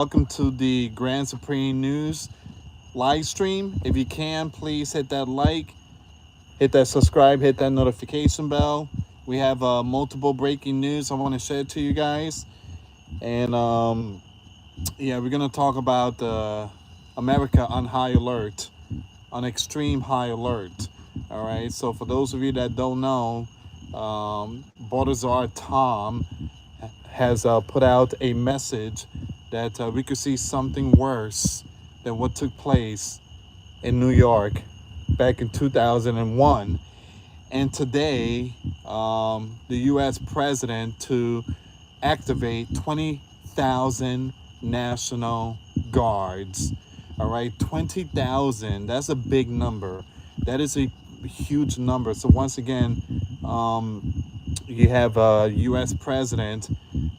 Welcome to the Grand Supreme News live stream. If you can, please hit that like, hit that subscribe, hit that notification bell. We have multiple breaking news I want to share to you guys. And we're going to talk about America on high alert, on extreme high alert. All right. So, for those of you that don't know, Baltazar Tom has put out a message that we could see something worse than what took place in New York back in 2001. And today, the US president to activate 20,000 National Guards. All right, 20,000. That's a big number. That is a huge number. So once again, you have a U.S. president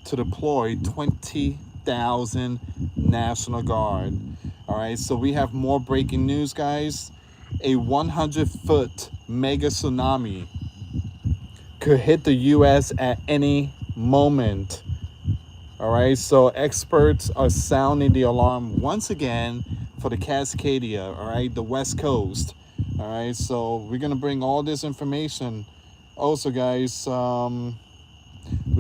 to deploy 20,000 National Guard. All right, so we have more breaking news, guys. A 100-foot mega tsunami could hit the U.S. at any moment. All right, so experts are sounding the alarm once again for the Cascadia, all right, the West Coast. All right, so we're going to bring all this information. Also, guys, we're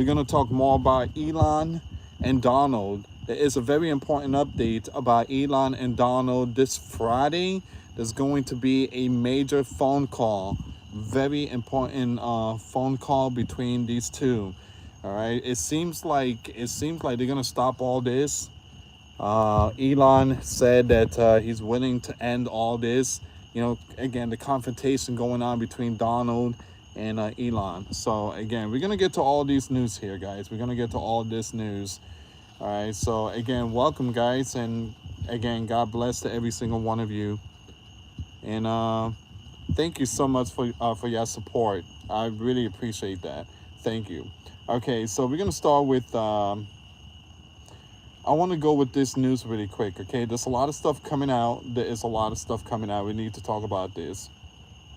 going to talk more about Elon and Donald. There is a very important update about Elon and Donald this Friday. There's going to be a major phone call, very important phone call between these two. All right, it seems like they're gonna stop all this. Elon said that he's willing to end all this. You know, again, the confrontation going on between Donald and Elon. So again, we're gonna get to all these news here, guys. We're gonna get to all this news. All right. So again, welcome, guys, and again, God bless to every single one of you. And thank you so much for your support. I really appreciate that. Thank you. Okay, so we're gonna start with. I want to go with this news really quick. Okay, there's a lot of stuff coming out. There is a lot of stuff coming out. We need to talk about this.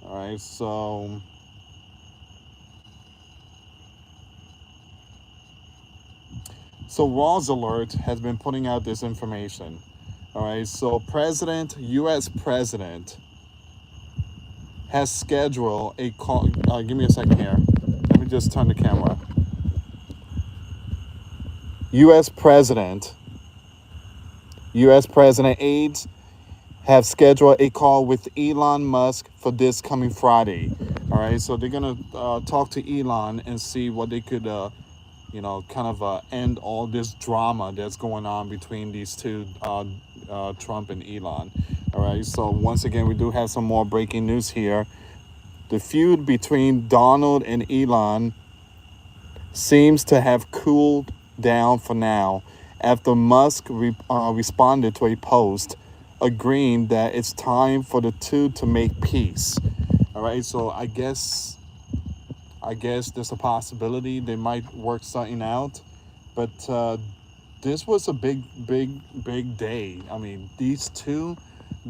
All right, so Raw's Alert has been putting out this information. All right, so U.S. President, has scheduled a call. Give me a second here. Let me just turn the camera. U.S. President, U.S. President aides have scheduled a call with Elon Musk for this coming Friday. All right, so they're gonna talk to Elon and see what they could, end all this drama that's going on between these two, Trump and Elon. All right, so once again, we do have some more breaking news here. The feud between Donald and Elon seems to have cooled down for now after Musk responded to a post agreeing that it's time for the two to make peace. All right, so I guess there's a possibility they might work something out, but this was a big day. I mean, these two,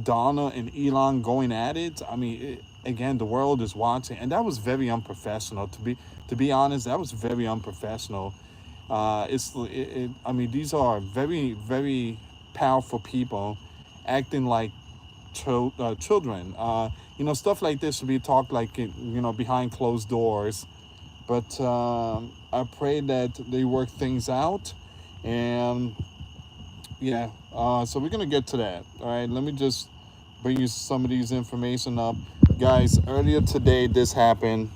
Donna and Elon, going at it. I mean, again, the world is watching, and that was very unprofessional. To be honest, that was very unprofessional. I mean, these are very powerful people acting like children. Stuff like this should be talked like behind closed doors. But I pray that they work things out, and yeah. So we're gonna get to that. All right. Let me just bring you some of these information up, guys. Earlier today, this happened.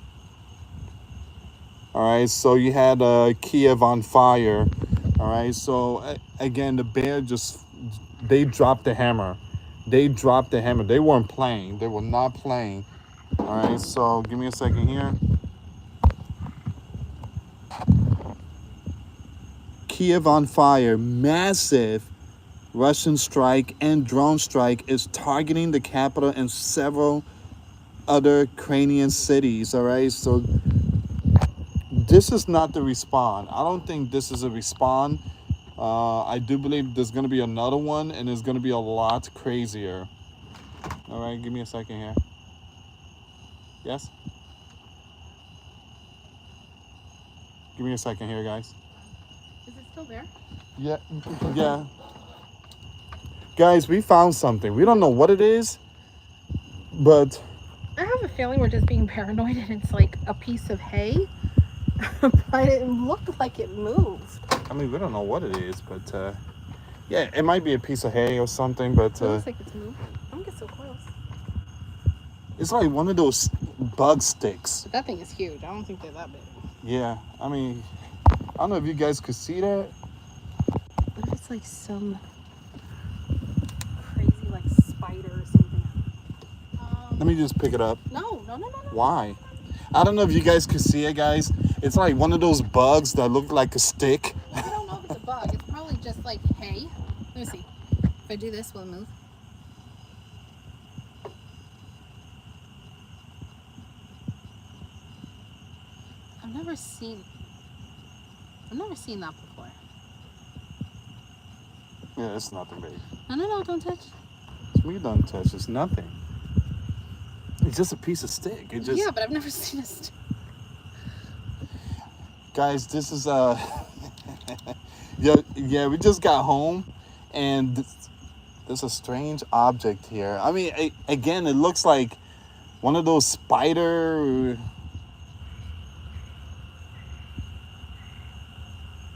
All right, so you had Kiev on fire. All right, so again, the bear they dropped the hammer. They dropped the hammer. They weren't playing. They were not playing. All right, so give me a second here. Kiev on fire. Massive Russian strike and drone strike is targeting the capital and several other Ukrainian cities. All right, so this is not the respawn. I don't think this is a respawn. I do believe there's going to be another one, and it's going to be a lot crazier. All right, give me a second here. Yes? Give me a second here, guys. Is it still there? Yeah, yeah. Guys, we found something. We don't know what it is, but I have a feeling we're just being paranoid and it's like a piece of hay. But it looked like it moved. I mean, we don't know what it is, but yeah, it might be a piece of hay or something, but It looks like it's moving. Don't get so close. it's like one of those bug sticks. But that thing is huge. I don't think they're that big. Yeah, I mean, I don't know if you guys could see that. What if it's like some crazy like spider or something? Let me just pick it up. No. Why? I don't know if you guys could see it, guys. It's like one of those bugs that look like a stick. I don't know if it's a bug. It's probably just like hay. Let me see. If I do this, will it move? I've never seen that before. Yeah, it's nothing, baby. No, don't touch. It's me don't touch. It's nothing. It's just a piece of stick. It just. Yeah, but I've never seen a stick. Guys, this is yeah, we just got home, and there's a strange object here. I mean, again, it looks like one of those spider.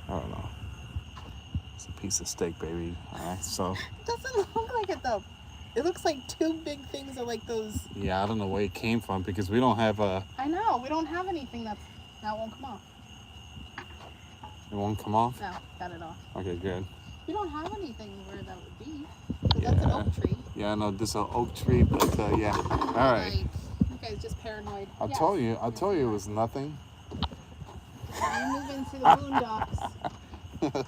I don't know. It's a piece of steak, baby. All right, so. It doesn't look like it though. It looks like two big things are like those. Yeah, I don't know where it came from because we don't have a. I know, we don't have anything that won't come off. It won't come off? No, got it off. Okay, good. We don't have anything where that would be. Yeah. That's an oak tree. Yeah, I know this is an oak tree, but yeah. All right. Like, okay, it's just paranoid. I told you it was nothing. You move into the boondocks.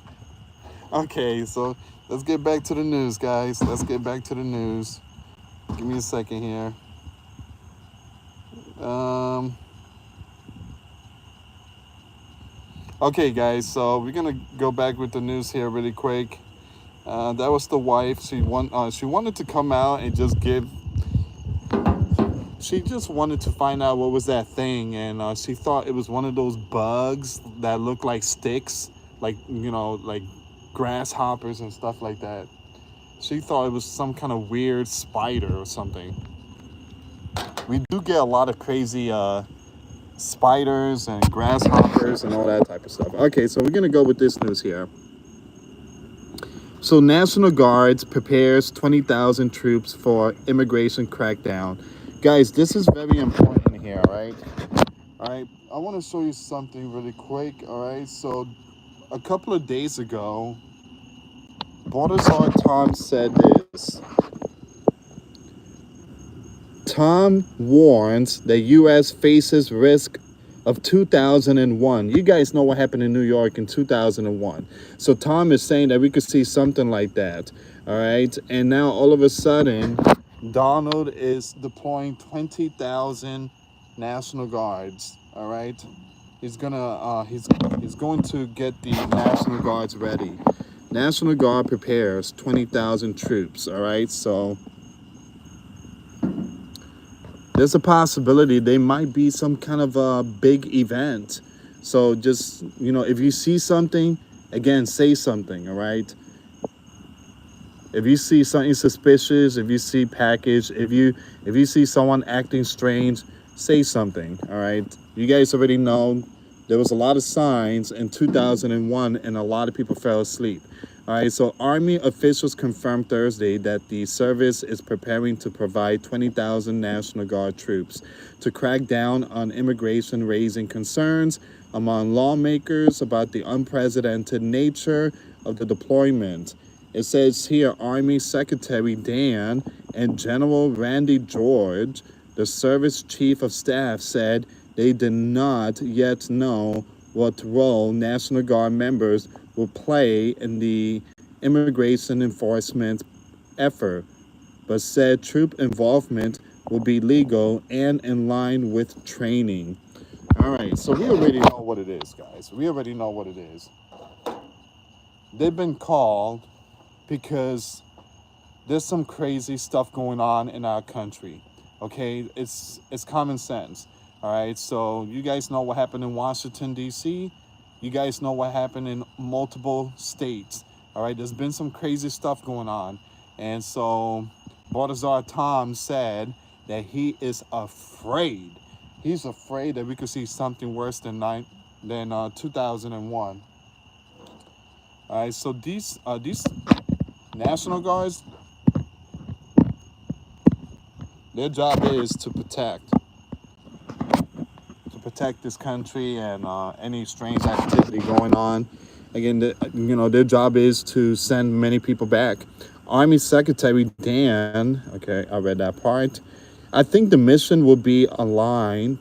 Okay, so let's get back to the news, guys. Let's get back to the news. Give me a second here. Okay, guys, so we're gonna go back with the news here really quick. That was the wife. She wanted to come out and just give. She just wanted to find out what was that thing, and she thought it was one of those bugs that look like sticks, like like grasshoppers and stuff like that. She thought it was some kind of weird spider or something. We do get a lot of crazy spiders and grasshoppers and all that type of stuff. Okay, so we're gonna go with this news here. So National Guards prepares 20,000 troops for immigration crackdown. Guys, this is very important here, right? All right, I want to show you something really quick. All right, so a couple of days ago, Border Czar Tom said this. Tom warns the U.S. faces risk of 2001. You guys know what happened in New York in 2001. So Tom is saying that we could see something like that. All right. And now all of a sudden, Donald is deploying 20,000 National Guards. All right. He's going to get the National Guards ready. National Guard prepares 20,000 troops. All right. So there's a possibility there might be some kind of a big event. So just, if you see something, again, say something, all right? If you see something suspicious, if you see package, if you see someone acting strange, say something, all right? You guys already know there was a lot of signs in 2001 and a lot of people fell asleep. All right, so Army officials confirmed Thursday that the service is preparing to provide 20,000 National Guard troops to crack down on immigration, raising concerns among lawmakers about the unprecedented nature of the deployment. It says here, Army Secretary Dan and General Randy George, the service chief of staff, said they did not yet know what role National Guard members will play in the immigration enforcement effort, but said troop involvement will be legal and in line with training. All right, so we already know what it is, guys. We already know what it is. They've been called because there's some crazy stuff going on in our country. Okay, it's common sense. All right, so you guys know what happened in Washington, D.C. You guys know what happened in multiple states. All right, there's been some crazy stuff going on. And so Baltazar Tom said that he is afraid. He's afraid that we could see something worse than 2001. All right, so these National Guards, their job is to protect this country and any strange activity going on. Again, their job is to send many people back. Army Secretary Dan, okay, I read that part. I think the mission will be aligned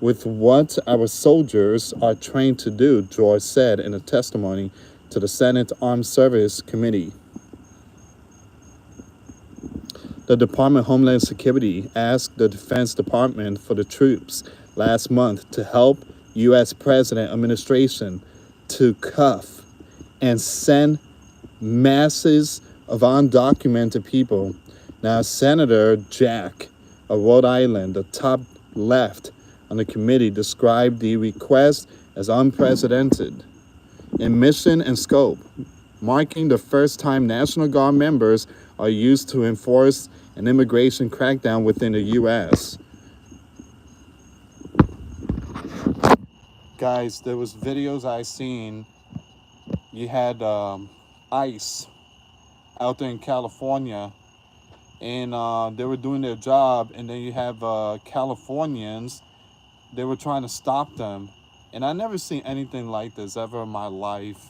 with what our soldiers are trained to do, George said in a testimony to the Senate Armed Service Committee. The Department of Homeland Security asked the Defense Department for the troops last month to help U.S. President administration to cuff and send masses of undocumented people. Now, Senator Jack of Rhode Island, the top left on the committee, described the request as unprecedented in mission and scope, marking the first time National Guard members are used to enforce an immigration crackdown within the U.S. Guys, there was videos I seen. You had ICE out there in California, and they were doing their job, and then you have Californians. They were trying to stop them, and I never seen anything like this ever in my life.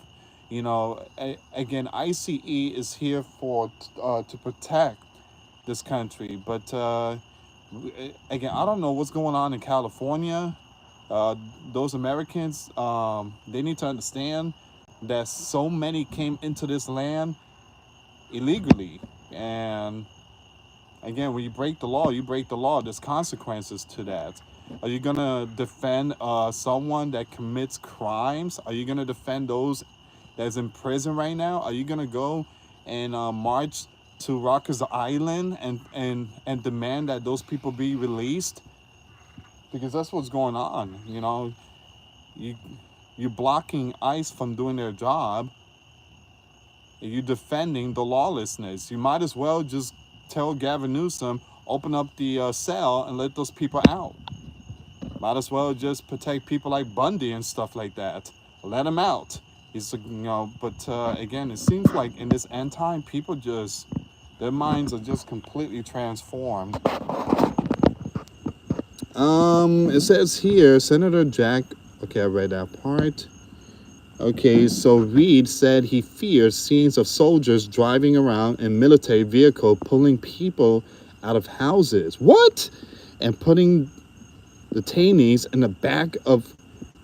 Again, ICE is here to protect this country, but again, I don't know what's going on in California. Those Americans, they need to understand that so many came into this land illegally, and again, when you break the law, you break the law. There's consequences to that. Are you gonna defend someone that commits crimes? Are you gonna defend those that's in prison right now? Are you gonna go and march to Rikers Island and demand that those people be released? Because that's what's going on. You're blocking ICE from doing their job. You're defending the lawlessness. You might as well just tell Gavin Newsom, open up the cell and let those people out. Might as well just protect people like Bundy and stuff like that. Let them out. But again, it seems like in this end time, people their minds are just completely transformed. It says here, Senator Jack, okay, I read that part. Okay, so Reid said he fears scenes of soldiers driving around in military vehicle, pulling people out of houses. What? And putting detainees in the back of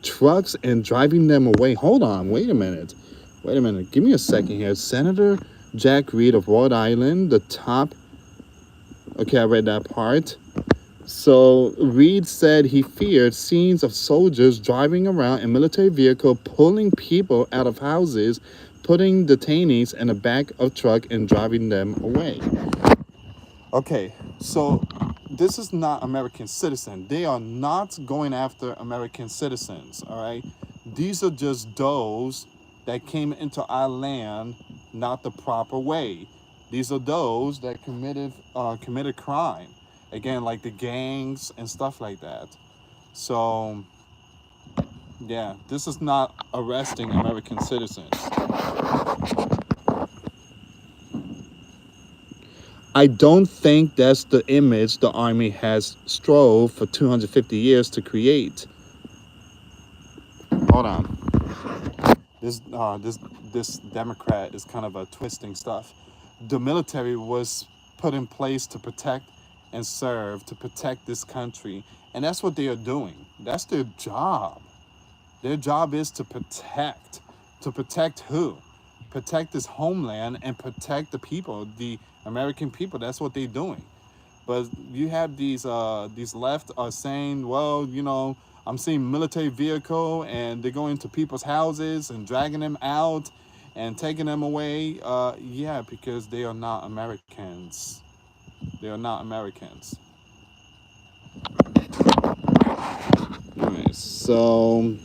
trucks and driving them away. Hold on, wait a minute. Give me a second here. Senator Jack Reid of Rhode Island, the top. Okay, I read that part. So Reid said he feared scenes of soldiers driving around in military vehicle, pulling people out of houses, putting detainees in the back of truck and driving them away. Okay, so this is not American citizen. They are not going after American citizens, all right? These are just those that came into our land not the proper way. These are those that committed crime. Again, like the gangs and stuff like that. So, yeah, this is not arresting American citizens. I don't think that's the image the Army has strove for 250 years to create. Hold on. This Democrat is kind of twisting stuff. The military was put in place to protect and serve, to protect this country. And that's what they are doing. That's their job. Their job is to protect. To protect who? Protect this homeland and protect the people, the American people. That's what they're doing. But you have these left are saying, well, I'm seeing military vehicle and they're going to people's houses and dragging them out and taking them away. Yeah, because they are not Americans. They are not Americans. All right, so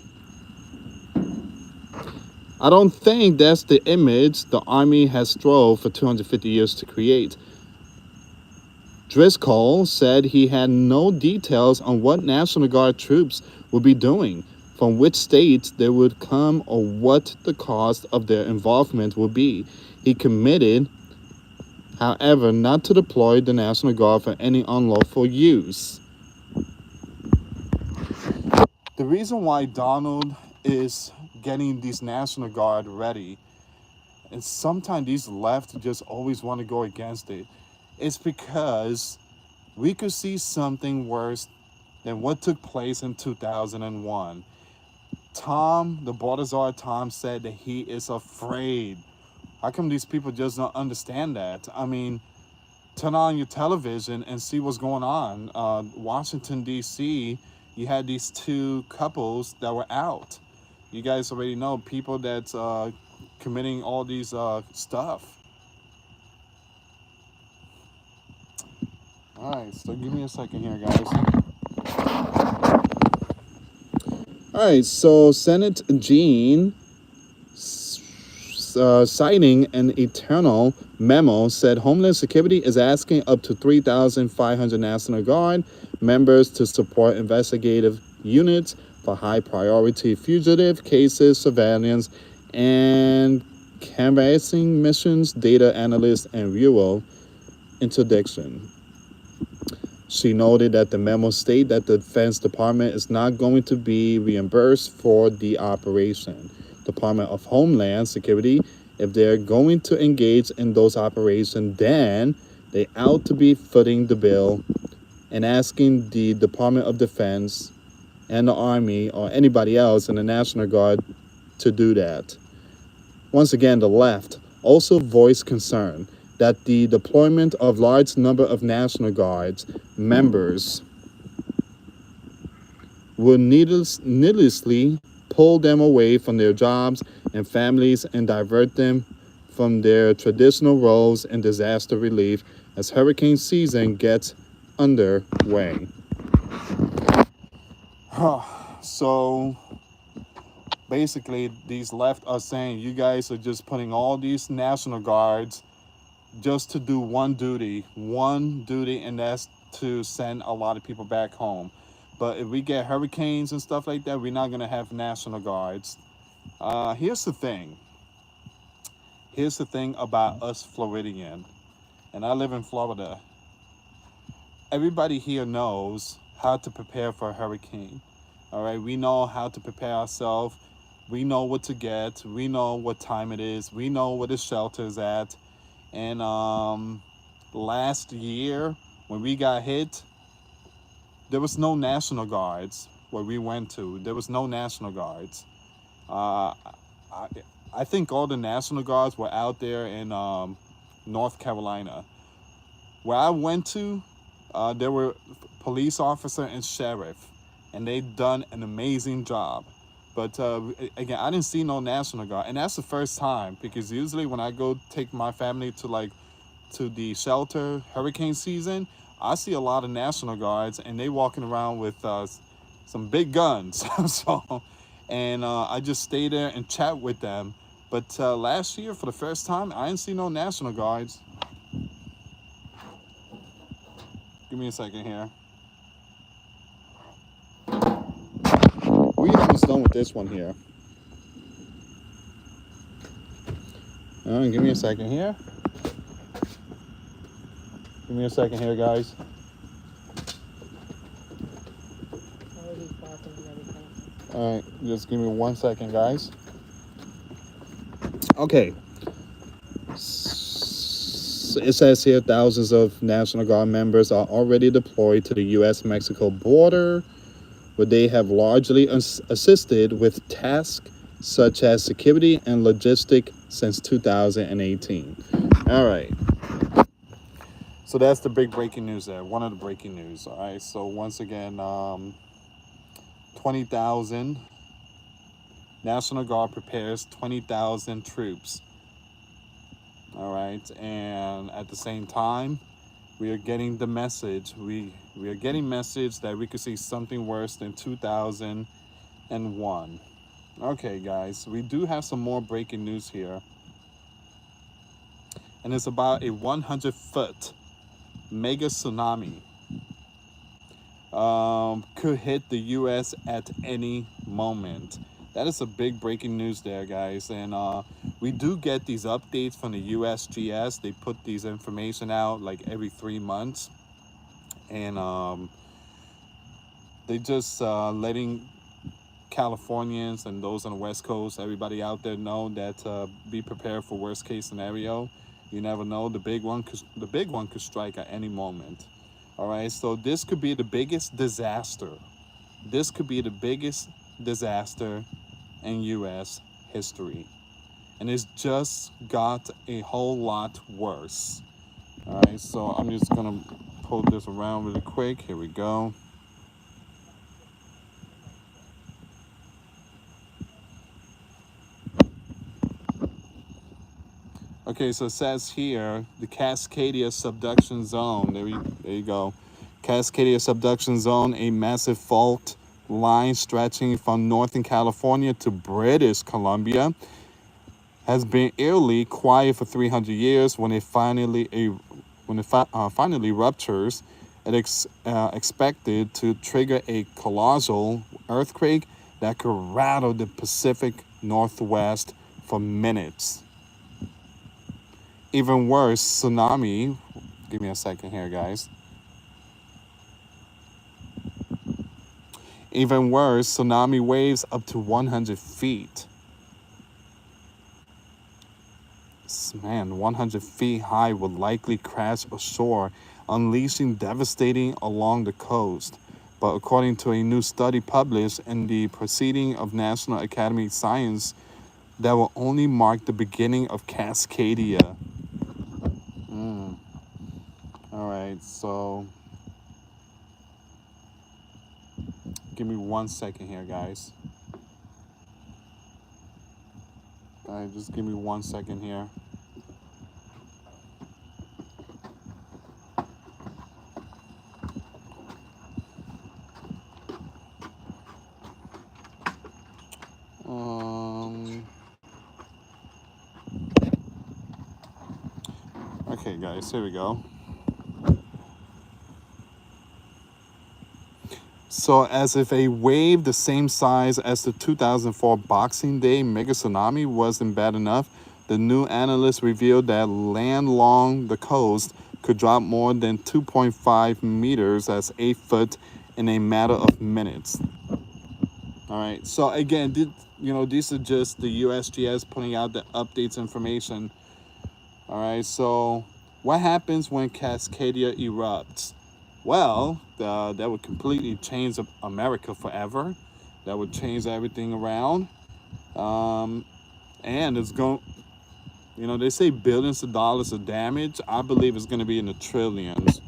I don't think that's the image the Army has strove for 250 years to create. Driscoll said he had no details on what National Guard troops would be doing, from which states they would come, or what the cost of their involvement would be. He committed, however, not to deploy the National Guard for any unlawful use. The reason why Donald is getting these National Guard ready, and sometimes these left just always want to go against it, is because we could see something worse than what took place in 2001. Tom, the Baltazar Tom, said that he is afraid. How come these people just don't understand that? I mean, turn on your television and see what's going on. Washington, D.C., you had these two couples that were out. You guys already know people that's committing all these stuff. All right, so give me a second here, guys. All right, so Senate Gene, citing an eternal memo, said Homeland Security is asking up to 3,500 National Guard members to support investigative units for high priority fugitive cases, surveillance, and canvassing missions, data analysts, and rural interdiction. She noted that the memo stated that the Defense Department is not going to be reimbursed for the operation. Department of Homeland Security, if they're going to engage in those operations, then they ought to be footing the bill and asking the Department of Defense and the Army or anybody else in the National Guard to do that. Once again, the left also voiced concern that the deployment of large number of National Guards members will needlessly pull them away from their jobs and families and divert them from their traditional roles in disaster relief as hurricane season gets underway. So basically, these left are saying you guys are just putting all these National Guards just to do one duty, and that's to send a lot of people back home. But if we get hurricanes and stuff like that, we're not going to have National Guards. Here's the thing. Here's the thing about us Floridian, and I live in Florida. Everybody here knows how to prepare for a hurricane. All right, we know how to prepare ourselves. We know what to get. We know what time it is. We know where the shelter is at. And last year, when we got hit, there was no National Guards where we went to. There was no National Guards. Uh, I, I think all the National Guards were out there in North Carolina. Where I went to, there were police officer and sheriff, and they done an amazing job. But again, I didn't see no National Guard, and that's the first time, because usually when I go take my family to the shelter hurricane season, I see a lot of National Guards, and they walking around with some big guns. So, and I just stay there and chat with them. But last year, for the first time, I didn't see no National Guards. Give me a second here. We almost done with this one here. Give me a second here. Give me a second here, guys. All right, just give me 1 second, guys. Okay. It says here thousands of National Guard members are already deployed to the U.S.-Mexico border, where they have largely assisted with tasks such as security and logistics since 2018. All right. So that's the big breaking news there. One of the breaking news. All right. So once again, 20,000 National Guard prepares 20,000 troops. All right. And at the same time, we are getting the message. We are getting message that we could see something worse than 2001. Okay, guys, we do have some more breaking news here, and it's about a 100-foot mega tsunami could hit the U.S. at any moment. That is a big breaking news there, guys. And we do get these updates from the USGS. They put these information out like every 3 months. And they just letting Californians and those on the West Coast, everybody out there know that be prepared for worst case scenario. You never know. The big one could strike at any moment. All right, so this could be the biggest disaster. This could be the biggest disaster in U.S. history, and it's just got a whole lot worse. All right, so I'm just gonna pull this around really quick. Here we go. Okay, so it says here the Cascadia subduction zone. There you go. Cascadia subduction zone, a massive fault line stretching from Northern California to British Columbia, has been eerily quiet for 300 years. When it finally ruptures, it expected to trigger a colossal earthquake that could rattle the Pacific Northwest for minutes. Even worse, tsunami. Give me a second here, guys. Even worse, tsunami waves up to 100 feet. Man, 100 feet high would likely crash ashore, unleashing devastating along the coast. But according to a new study published in the Proceeding of National Academy of Science, that will only mark the beginning of Cascadia. All right, so give me 1 second here, guys. All right, just give me 1 second here. Okay, guys, here we go. So, as if a wave the same size as the 2004 Boxing Day mega tsunami wasn't bad enough, the new analysts revealed that land along the coast could drop more than 2.5 meters, that's 8 foot, in a matter of minutes. All right. So again, these are just the USGS putting out the updates information. All right. So what happens when Cascadia erupts? Well, that would completely change America forever. That would change everything around. Um, and it's going, they say billions of dollars of damage. I believe it's going to be in the trillions.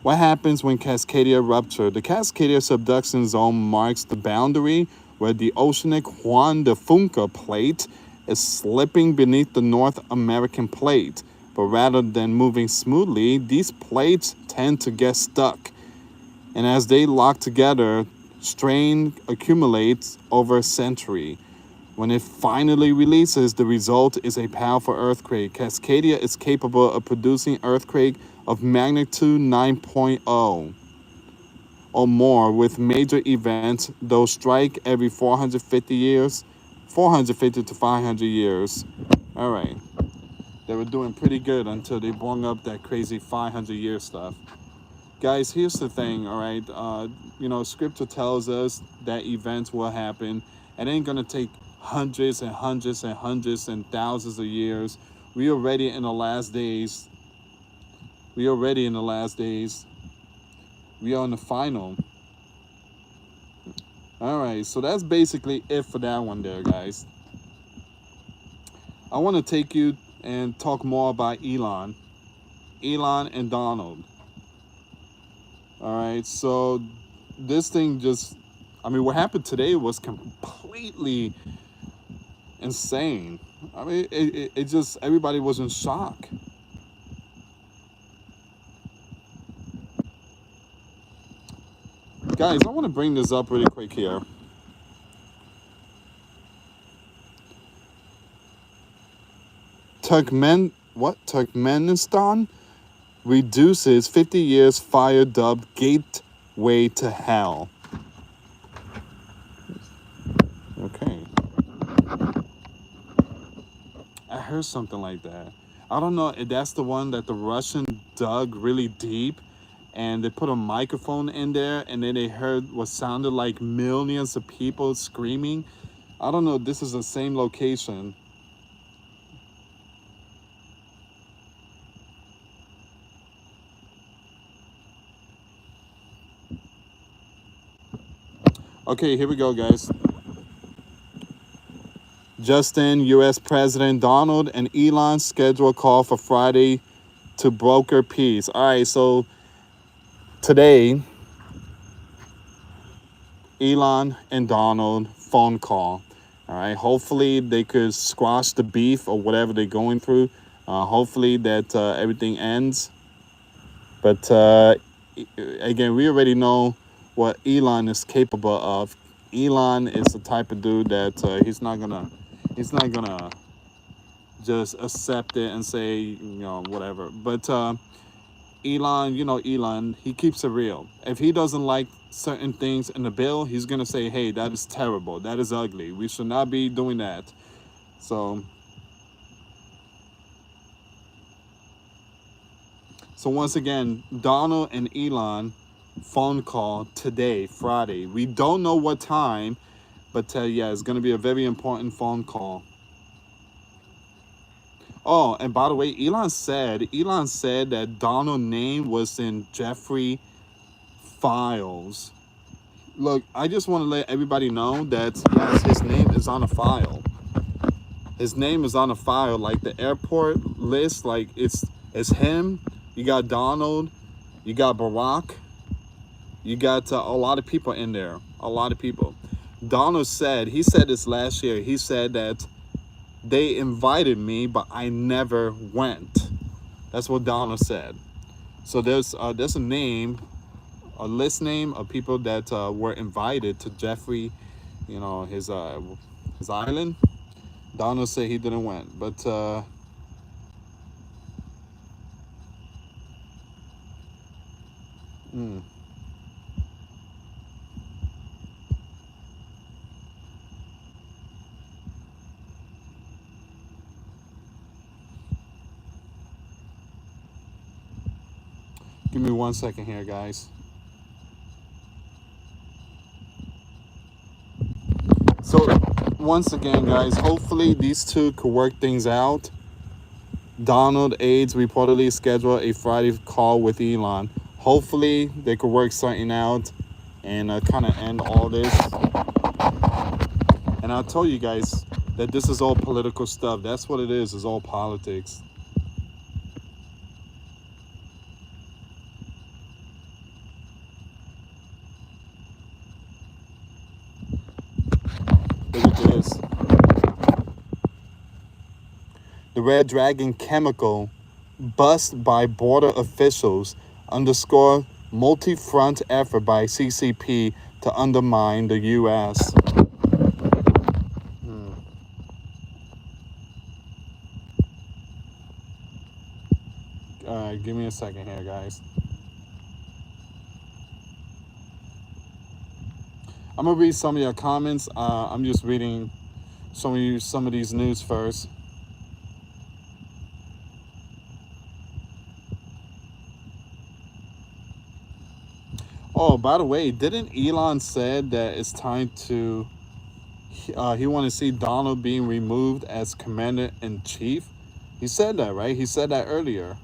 What happens when Cascadia ruptures? The Cascadia subduction zone marks the boundary where the oceanic Juan de Fuca plate is slipping beneath the North American plate. But rather than moving smoothly, these plates tend to get stuck. And as they lock together, strain accumulates over a century. When it finally releases, the result is a powerful earthquake. Cascadia is capable of producing earthquake of magnitude 9.0 or more, with major events, though strike every 450 years, 450 to 500 years. All right. They were doing pretty good until they brought up that crazy 500-year stuff. Guys, here's the thing, all right? Scripture tells us that events will happen. It ain't going to take hundreds and hundreds and hundreds and thousands of years. We already in the last days. We already in the last days. We are in the final. All right, so that's basically it for that one there, guys. I want to take you and talk more about Elon and Donald. All right, so this thing what happened today was completely insane. I mean, it just, everybody was in shock. Guys, I want to bring this up really quick here. Turkmenistan reduces 50 years fire dubbed gateway to hell. Okay. I heard something like that. I don't know if that's the one that the Russian dug really deep and they put a microphone in there and then they heard what sounded like millions of people screaming. I don't know if this is the same location. Okay, here we go, guys. Justin, US President Donald and Elon schedule a call for Friday to broker peace. All right, so today, Elon and Donald phone call. All right, hopefully they could squash the beef or whatever they're going through. Hopefully that everything ends. But again, we already know what Elon is capable of. Elon is the type of dude that he's not gonna just accept it and say, whatever. But Elon, Elon, he keeps it real. If he doesn't like certain things in the bill, he's going to say, hey, that is terrible. That is ugly. We should not be doing that. So once again, Donald and Elon phone call today, Friday. We don't know what time, but yeah, it's going to be a very important phone call. Oh, and by the way, Elon said that Donald's name was in Jeffrey files. Look, I just want to let everybody know that yes, his name is on a file. His name is on a file, like the airport list, like it's him. You got Donald, you got Barack, you got a lot of people in there, a lot of people. Donald said, he said this last year, he said that they invited me, but I never went. That's what Donald said. So there's a name, a list name of people that were invited to Jeffrey, his island. Donald said he didn't went, but give me 1 second here, guys. So once again, guys, hopefully these two could work things out. Donald aides reportedly scheduled a Friday call with Elon. Hopefully they could work something out and kind of end all this. And I'll tell you guys that this is all political stuff. That's what it is all politics. Look at this. The Red Dragon chemical bust by border officials underscore multi-front effort by CCP to undermine the U.S. All right, give me a second here, guys. I'm gonna read some of your comments. I'm just reading some of these news first. Oh, by the way, didn't Elon said that it's time to he want to see Donald being removed as commander-in-chief? He said that, right? He said that earlier.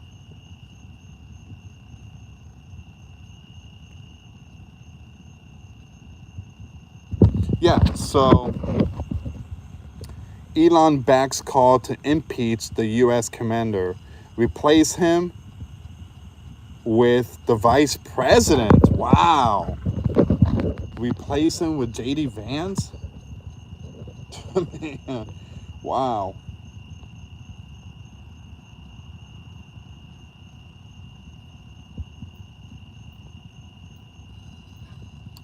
Yeah, so Elon backs call to impeach the U.S. commander, replace him with the vice president. Wow. Replace him with J.D. Vance? Wow.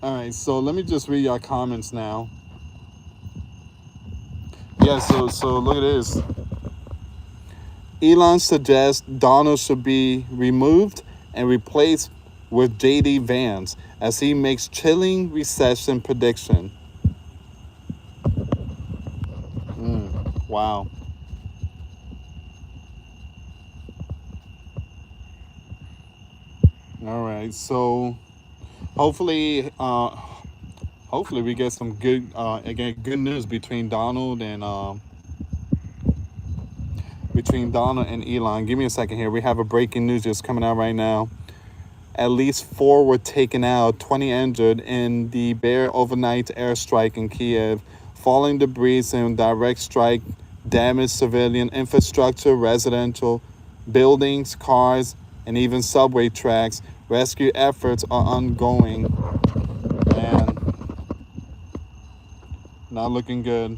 All right, so let me just read your comments now. Yeah, so look at this. Elon suggests Donald should be removed and replaced with JD Vance as he makes chilling recession prediction. Wow. All right. So hopefully, hopefully we get some good, again, good news between Donald and Elon. Give me a second here. We have a breaking news just coming out right now. At least 4 were taken out, 20 injured in the Bear overnight airstrike in Kiev. Falling debris and direct strike damaged civilian infrastructure, residential buildings, cars, and even subway tracks. Rescue efforts are ongoing. And not looking good.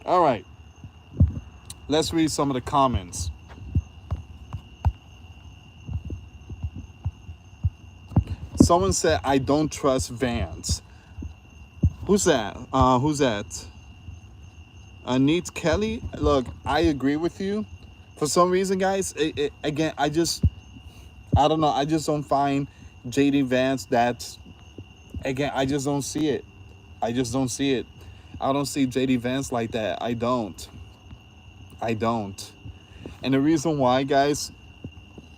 All right, let's read some of the comments. Someone said, I don't trust Vance. Who's that? Who's that? Neat Kelly. Look, I agree with you. For some reason, guys, again, I don't know. I just don't find JD Vance that, again, I just don't see it. I just don't see it. I don't see JD Vance like that. I don't. I don't. And the reason why, guys,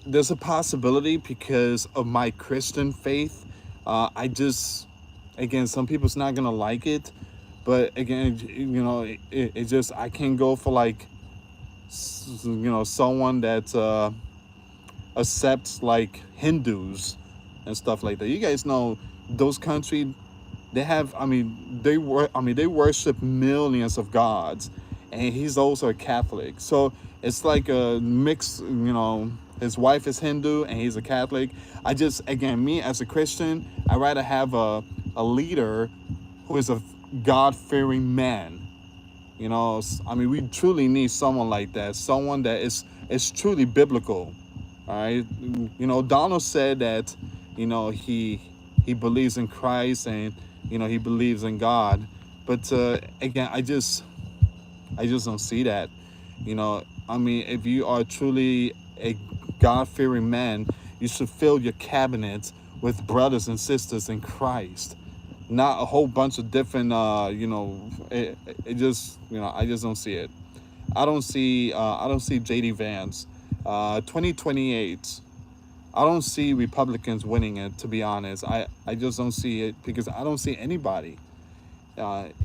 there's a possibility because of my Christian faith. I just, again, some people's not gonna like it, but again, it just I can't go for like, someone that accepts like Hindus and stuff like that. You guys know those countries, they have. They worship millions of gods, and he's also a Catholic. So it's like a mix. His wife is Hindu and he's a Catholic. I just, again, me as a Christian, I rather have a leader who is a God fearing man. We truly need someone like that, someone that is truly biblical. All right, Donald said that, he believes in Christ and he believes in God, but again, I just don't see that. If you are truly a God fearing man, you should fill your cabinet with brothers and sisters in Christ, not a whole bunch of different. It just I just don't see it. I don't see JD Vance. 2028. I don't see Republicans winning it. To be honest, I just don't see it because I don't see anybody.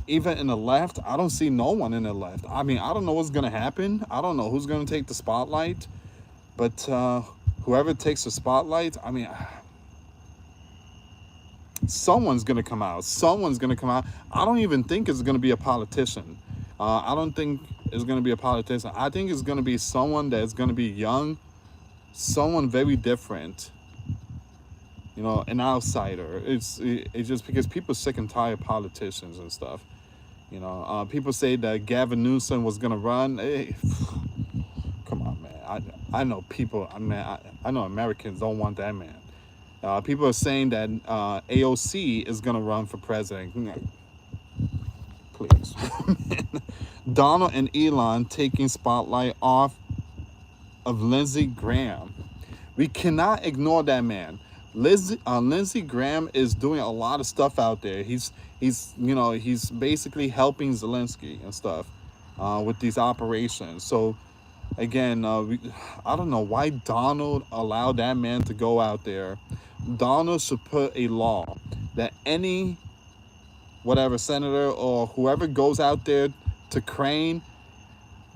Even in the left, I don't see no one in the left. I don't know what's gonna happen. I don't know who's gonna take the spotlight, but whoever takes the spotlight, someone's gonna come out. Someone's gonna come out. I don't even think it's gonna be a politician. I don't think it's gonna be a politician. I think it's gonna be someone that's gonna be young, someone very different. An outsider. It's just because people are sick and tired of politicians and stuff. People say that Gavin Newsom was gonna run. Hey, come on, man. I know people. I know Americans don't want that man. People are saying that AOC is gonna run for president. Please. Donald and Elon taking spotlight off of Lindsey Graham. We cannot ignore that man. Lindsey Graham is doing a lot of stuff out there. He's basically helping Zelensky and stuff with these operations. So again, I don't know why Donald allowed that man to go out there. Donald should put a law that any whatever senator or whoever goes out there to Crane,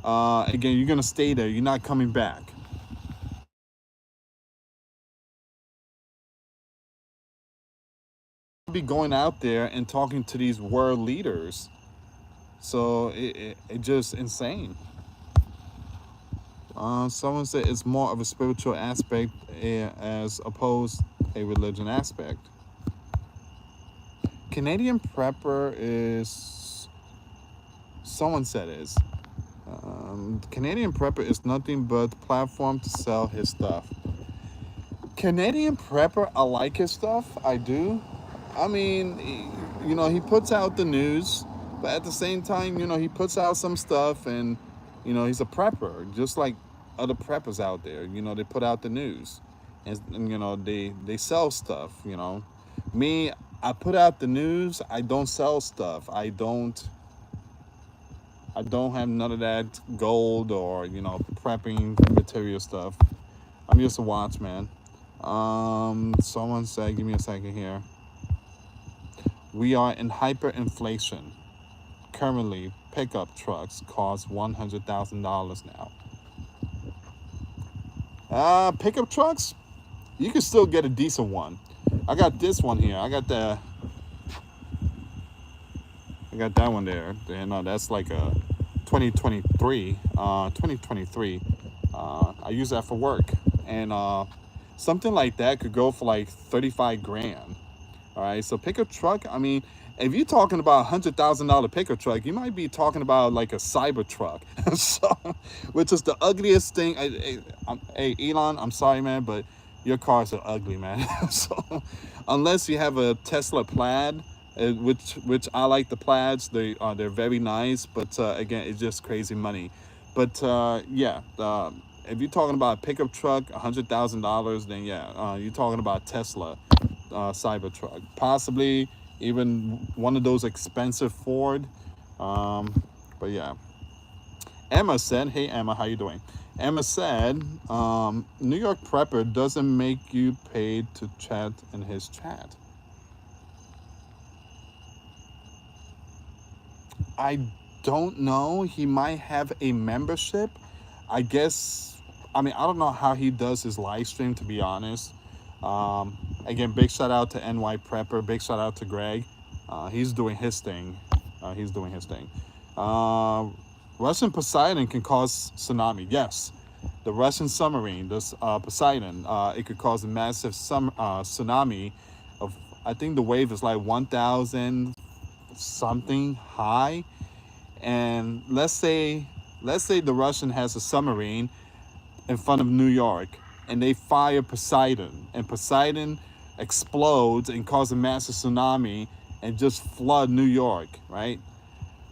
again, you're gonna stay there. You're not coming back. Be going out there and talking to these world leaders. So it just insane. Someone said it's more of a spiritual aspect as opposed a religion aspect. Canadian prepper is. Someone said is. Canadian prepper is nothing but platform to sell his stuff. Canadian prepper, I like his stuff. I do. He puts out the news. But at the same time, he puts out some stuff, and he's a prepper, just like other preppers out there. They put out the news, and they sell stuff. Me, I put out the news. I don't sell stuff. I don't have none of that gold or prepping material stuff. I'm just a watchman. Someone said, give me a second here. We are in hyperinflation. Currently, pickup trucks cost $100,000 now. Pickup trucks, you can still get a decent one. I got this one here. I got that one there. And that's like a 2023. 2023. I use that for work, and something like that could go for like 35 grand. All right, so pickup truck. I mean, if you're talking about $100,000 pickup truck, you might be talking about like a cyber truck, so, which is the ugliest thing. Hey, Elon, I'm sorry, man, but your cars are ugly, man. So, unless you have a Tesla Plaid, which I like the Plaids, they're very nice, but again, it's just crazy money. But yeah, if you're talking about a pickup truck, $100,000, then yeah, you're talking about Tesla Cybertruck, possibly even one of those expensive Ford. But yeah, Emma said, "Hey Emma, how you doing?" Emma said, "New York prepper doesn't make you paid to chat in his chat." I don't know. He might have a membership. I guess. I mean, I don't know how he does his live stream, to be honest. Again, big shout out to NY Prepper. Big shout out to Greg. He's doing his thing. Uh, Russian Poseidon can cause tsunami. Yes, the Russian submarine, this Poseidon, it could cause a massive tsunami. Of I think the wave is like 1,000 something high, and let's say the Russian has a submarine in front of New York, and they fire Poseidon, and Poseidon explodes and causes a massive tsunami and just flood New York, right?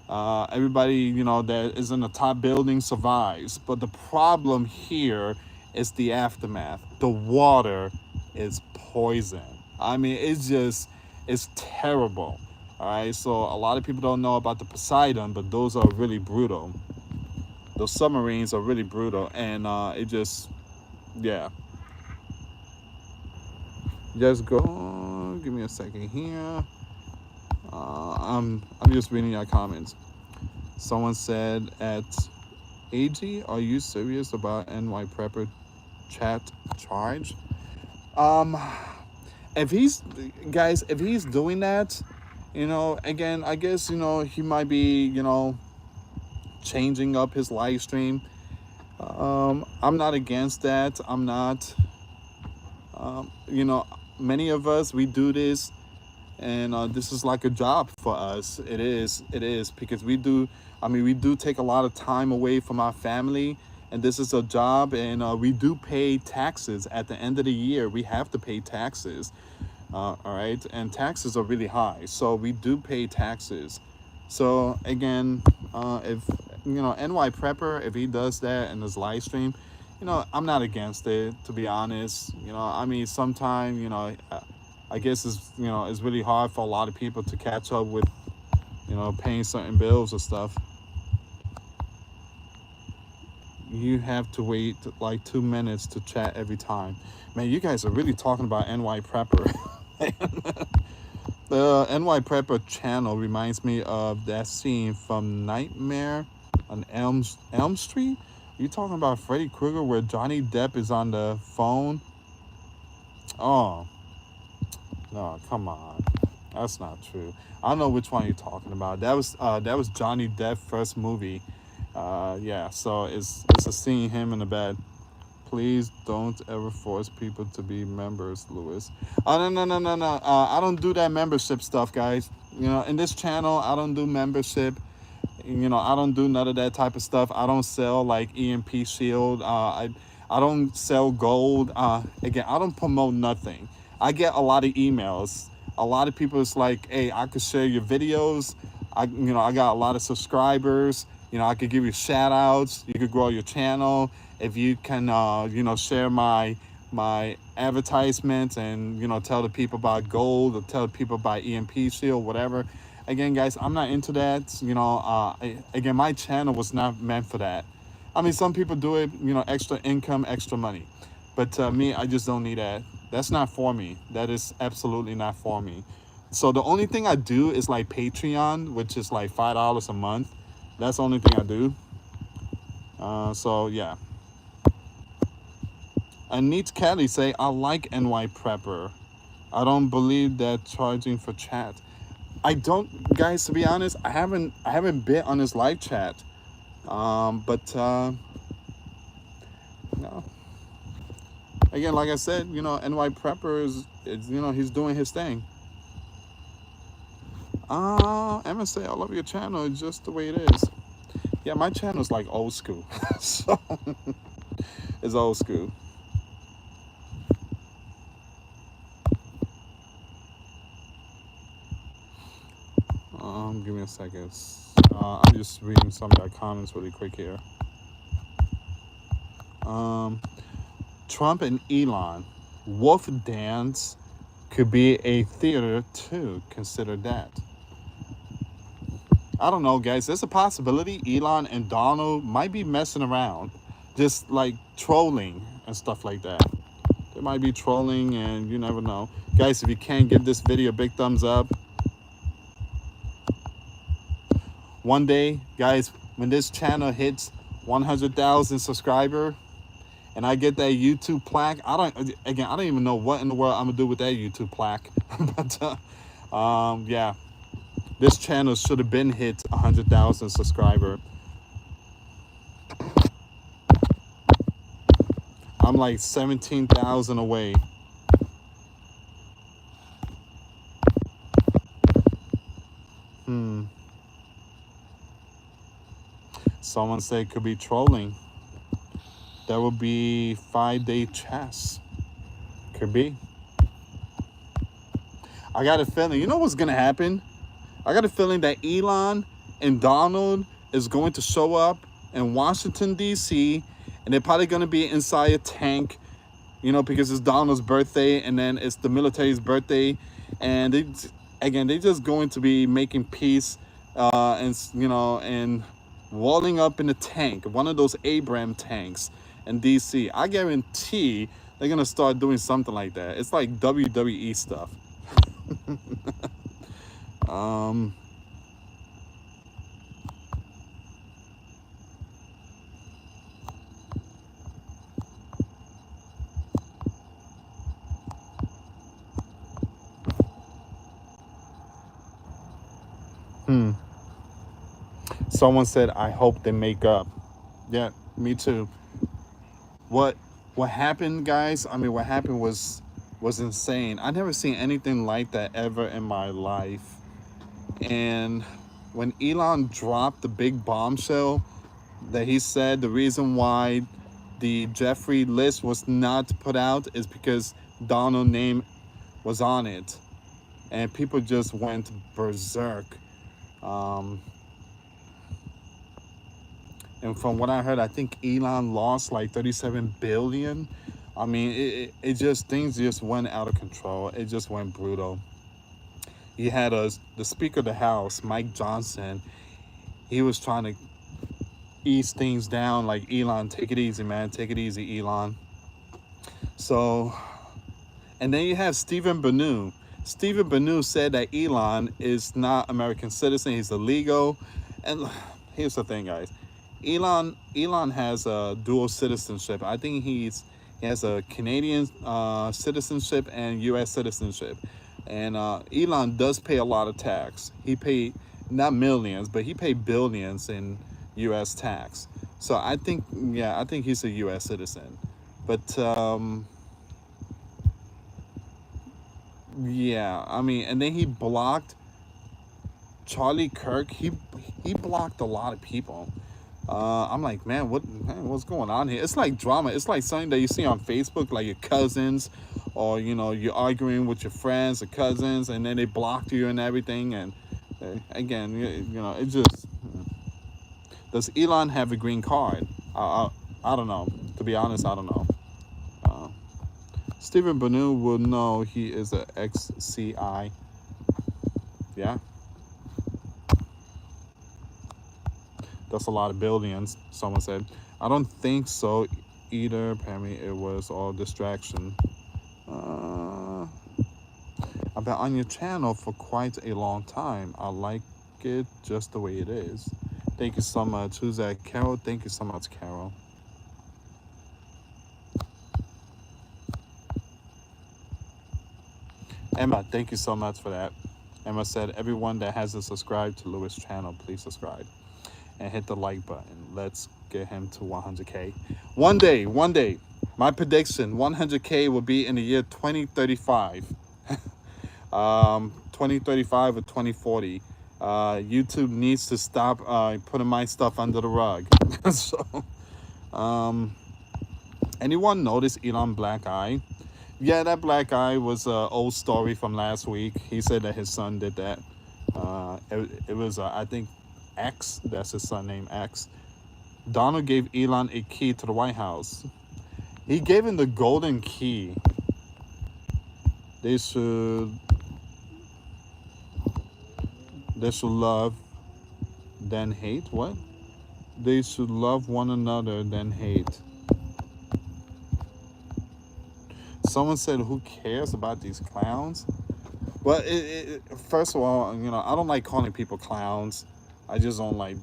Everybody, that is in the top building survives. But the problem here is the aftermath. The water is poison. I mean, it's terrible. All right, so a lot of people don't know about the Poseidon, but those are really brutal. Those submarines are really brutal, and it just, yeah. Just go. Give me a second here. I'm just reading your comments. Someone said at AG, "Are you serious about NY Prepper chat charge?" Um, if he's if he's doing that, again, I guess he might be changing up his live stream. I'm not against that. I'm not. Many of us, we do this, and this is like a job for us. It is because we do. I mean, we do take a lot of time away from our family, and this is a job, and we do pay taxes at the end of the year. We have to pay taxes. All right, and taxes are really high, so we do pay taxes. So again, if NY Prepper, if he does that in his live stream, I'm not against it, to be honest. I mean, sometimes I guess it's really hard for a lot of people to catch up with paying certain bills or stuff. You have to wait like 2 minutes to chat every time. Man, you guys are really talking about NY Prepper. The NY Prepper channel reminds me of that scene from Nightmare on Elm Street. You talking about Freddy Krueger where Johnny Depp is on the phone? Oh, no, come on. That's not true. I don't know which one you're talking about. That was Johnny Depp's first movie. Yeah, so it's a scene him in the bed. Please don't ever force people to be members, Lewis. Oh, no. I don't do that membership stuff, guys. In this channel, I don't do membership. I don't do none of that type of stuff. I don't sell like EMP Shield. I don't sell gold. Again, I don't promote nothing. I get a lot of emails. A lot of people is like, "Hey, I could share your videos." I got a lot of subscribers. I could give you shout outs. You could grow your channel if you can, share my advertisements and tell the people about gold or tell the people about EMP shield, whatever. Again, guys, I'm not into that. Again, my channel was not meant for that. I mean, some people do it, extra income, extra money, but me, I just don't need that. That's not for me. That is absolutely not for me. So the only thing I do is like Patreon, which is like $5 a month. That's the only thing I do. So yeah. And Neat Kelly say, I like NY Prepper. I don't believe that charging for chat. I don't, guys. To be honest, I haven't been on his live chat. But no. Again, like I said, NY Prepper is he's doing his thing. Emma say, I love your channel. It's just the way it is. Yeah, my channel is like old school. So it's old school. Give me a second. I'm just reading some of the comments really quick here. Trump and Elon, Wolf Dance could be a theater too. Consider that. I don't know, guys. There's a possibility Elon and Donald might be messing around, just like trolling and stuff like that. They might be trolling, and you never know. Guys, if you can, give this video a big thumbs up. One day, guys, when this channel hits 100,000 subscribers, and I get that YouTube plaque, I don't even know what in the world I'm gonna do with that YouTube plaque. But yeah, this channel should have been hit 100,000 subscribers. I'm like 17,000 away. Someone said it could be trolling. That would be 5-day chess. Could be. I got a feeling. You know what's gonna happen? I got a feeling that Elon and Donald is going to show up in Washington, D.C., and they're probably gonna be inside a tank, because it's Donald's birthday, and then it's the military's birthday, and they're just going to be making peace, and walling up in a tank, one of those Abrams tanks in DC. I guarantee they're gonna start doing something like that. It's like WWE stuff. Someone said, I hope they make up. Yeah, me too. What happened, guys? I mean, what happened was insane. I never seen anything like that ever in my life. And when Elon dropped the big bombshell that he said the reason why the Jeffrey list was not put out is because Donald's name was on it, and people just went berserk. And from what I heard, I think Elon lost like 37 billion. I mean, things just went out of control. It just went brutal. You had the Speaker of the House, Mike Johnson. He was trying to ease things down, like, Elon, take it easy, man. Take it easy, Elon. So, and then you have Stephen Bannon. Stephen Bannon said that Elon is not American citizen. He's illegal. And here's the thing, guys. Elon has a dual citizenship. I think he has a Canadian citizenship and U.S. citizenship. And Elon does pay a lot of tax. He paid not millions, but he paid billions in U.S. tax. So I think he's a U.S. citizen. But yeah, I mean, and then he blocked Charlie Kirk. He blocked a lot of people. I'm like, man, what's going on here? It's like drama. It's like something that you see on Facebook, like your cousins, or you're arguing with your friends or cousins, and then they blocked you and everything. And Again, it just, does Elon have a green card? I don't know. To be honest, I don't know. Uh, Stephen Banu will know he is a XCI. Yeah, that's a lot of billions. Someone said. I don't think so either. Apparently, it was all distraction. Uh, I've been on your channel for quite a long time. I like it just the way it is. Thank you so much. Who's that? Carol? Thank you so much, Carol. Emma, thank you so much for that. Emma said, everyone that hasn't subscribed to Lewis' channel, please subscribe and hit the like button. Let's get him to 100K. One day, my prediction, 100K will be in the year 2035. 2035 or 2040. YouTube needs to stop putting my stuff under the rug. So, anyone notice Elon black eye? Yeah, that black eye was an old story from last week. He said that his son did that. It was, I think, X. That's his son named X. Donald gave Elon a key to the White House. He gave him the golden key. They should love, then hate. What? They should love one another, then hate. Someone said, who cares about these clowns? Well, first of all, I don't like calling people clowns. I just don't like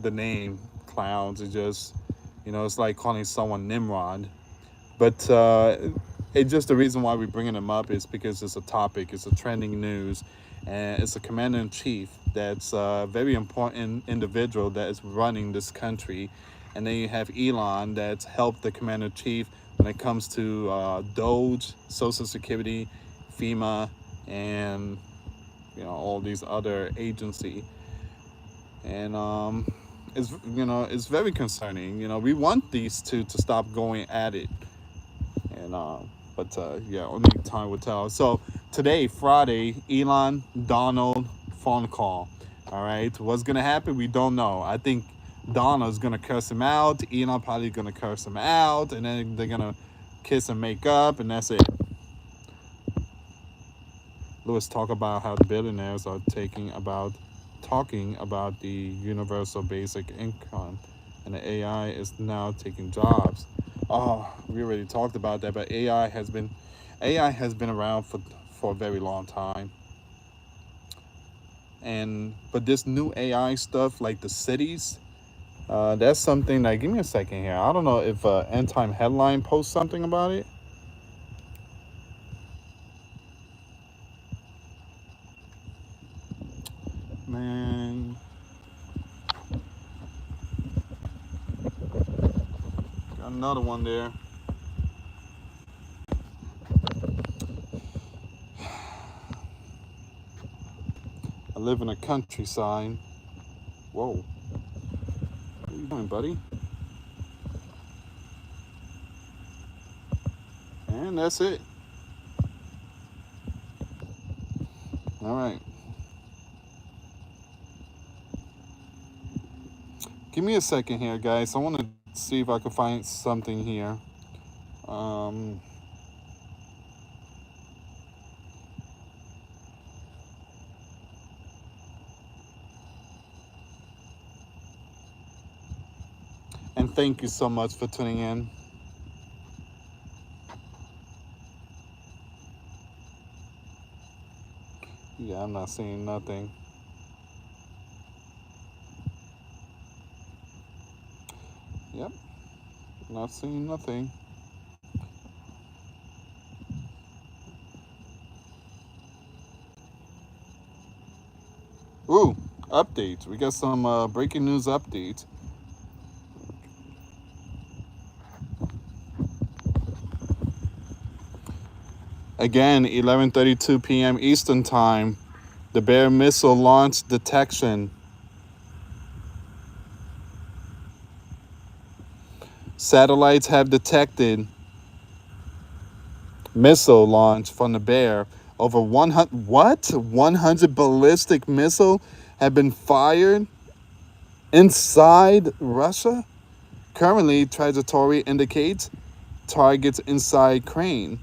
the name clowns. It just, it's like calling someone Nimrod. But it's just the reason why we're bringing them up is because it's a topic, it's a trending news, and it's a commander-in-chief that's a very important individual that is running this country. And then you have Elon that's helped the commander-in-chief when it comes to Doge, Social Security, FEMA, and all these other agencies. And it's very concerning. We want these two to stop going at it. And but yeah, only time will tell. So today, Friday, Elon, Donald, phone call. All right, what's gonna happen? We don't know. I think Donald's gonna curse him out. Elon probably gonna curse him out, and then they're gonna kiss and make up, and that's it. Lewis talk about how the billionaires are talking about the universal basic income, and the AI is now taking jobs. Oh, we already talked about that, but AI has been around for a very long time. But this new AI stuff, like the cities, that's something that, give me a second here. I don't know if End Time Headline posts something about it. Man, got another one there. I live in a countryside. Whoa. What are you doing, buddy? And that's it. All right. Give me a second here, guys. I want to see if I can find something here. And thank you so much for tuning in. Yeah, I'm not seeing nothing. Yep, not seeing nothing. Ooh, updates. We got some breaking news updates. Again, 11:32 p.m. Eastern Time. The Bear missile launch detection. Satellites have detected missile launch from the Bear Over 100, what? 100 ballistic missile have been fired inside Russia? Currently, trajectory indicates targets inside Ukraine.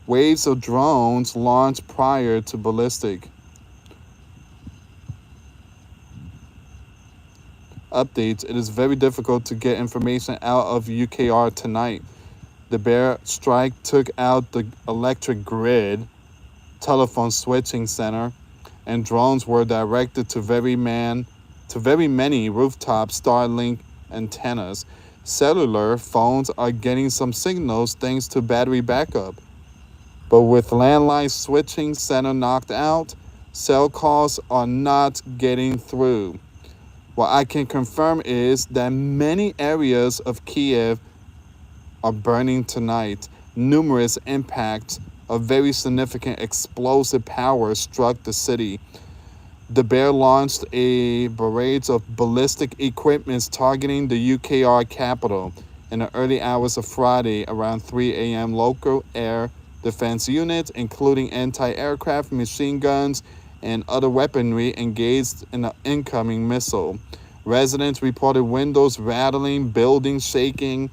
Waves of drones launched prior to ballistic. Updates. It is very difficult to get information out of UKR tonight. The bear strike took out the electric grid, telephone switching center, and drones were directed to very many rooftop Starlink antennas. Cellular phones are getting some signals thanks to battery backup. But with landline switching center knocked out, cell calls are not getting through. What I can confirm is that many areas of Kiev are burning tonight. Numerous impacts of very significant explosive power struck the city. The bear launched a barrage of ballistic equipment targeting the UKR capital in the early hours of Friday around 3 a.m. Local air defense units, including anti-aircraft machine guns and other weaponry, engaged in an incoming missile. Residents reported windows rattling, buildings shaking,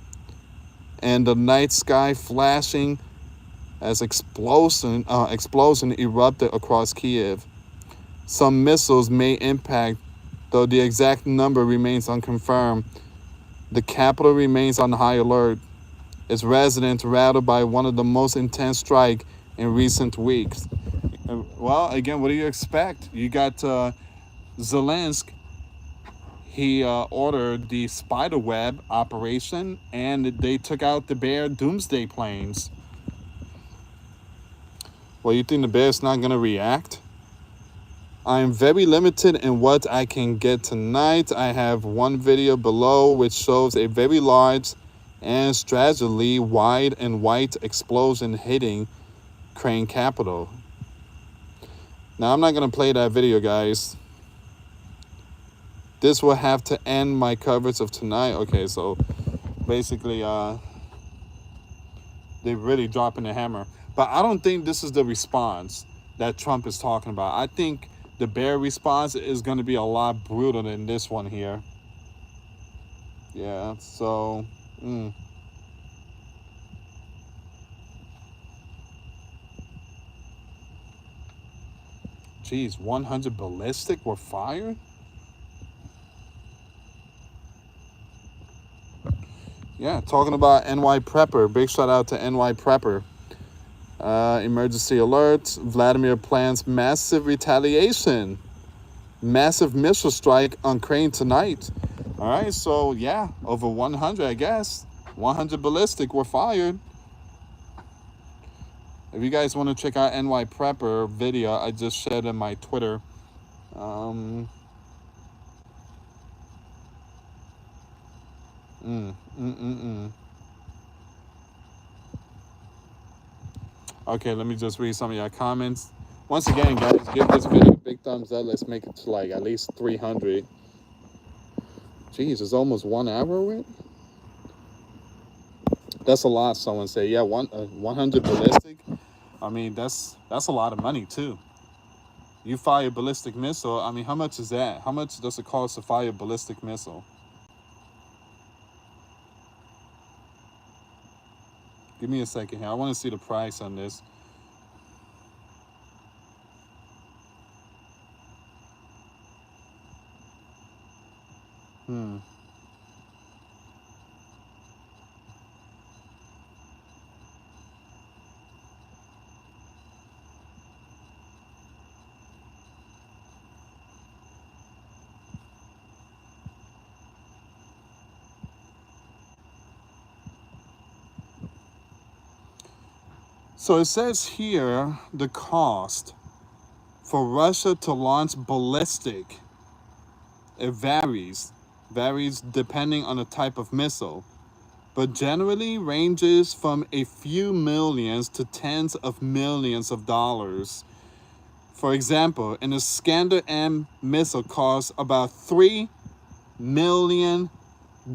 and the night sky flashing as explosion erupted across Kiev. Some missiles may impact, though the exact number remains unconfirmed. The capital remains on high alert. Its residents rattled by one of the most intense strikes in recent weeks. Well, again, what do you expect? You got Zelensky. He ordered the spiderweb operation, and they took out the bear doomsday planes. Well, you think the bear's not going to react? I'm very limited in what I can get tonight. I have one video below which shows a very large and strategically wide and white explosion hitting Ukraine capital. Now, I'm not going to play that video, guys. This will have to end my coverage of tonight. Okay, so basically, they're really dropping the hammer. But I don't think this is the response that Trump is talking about. I think the bear response is going to be a lot brutal than this one here. Yeah, so... Geez, 100 ballistic were fired? Yeah, talking about NY Prepper. Big shout out to NY Prepper. Emergency alert. Vladimir plans massive retaliation. Massive missile strike on Ukraine tonight. All right, so yeah, over 100, I guess. 100 ballistic were fired. If you guys want to check out NY Prepper video, I just shared in my Twitter. Okay, let me just read some of your comments. Once again, guys, give this video a big thumbs up. Let's make it to like at least 300. Jeez, it's almost 1 hour with. That's a lot. Someone say, yeah, 100 ballistic. I mean, that's a lot of money too. You fire a ballistic missile. I mean, how much is that? How much does it cost to fire a ballistic missile? Give me a second here. I want to see the price on this. So it says here the cost for Russia to launch ballistic. It varies depending on the type of missile, but generally ranges from a few millions to tens of millions of dollars. For example, an Iskander-M missile costs about $3 million.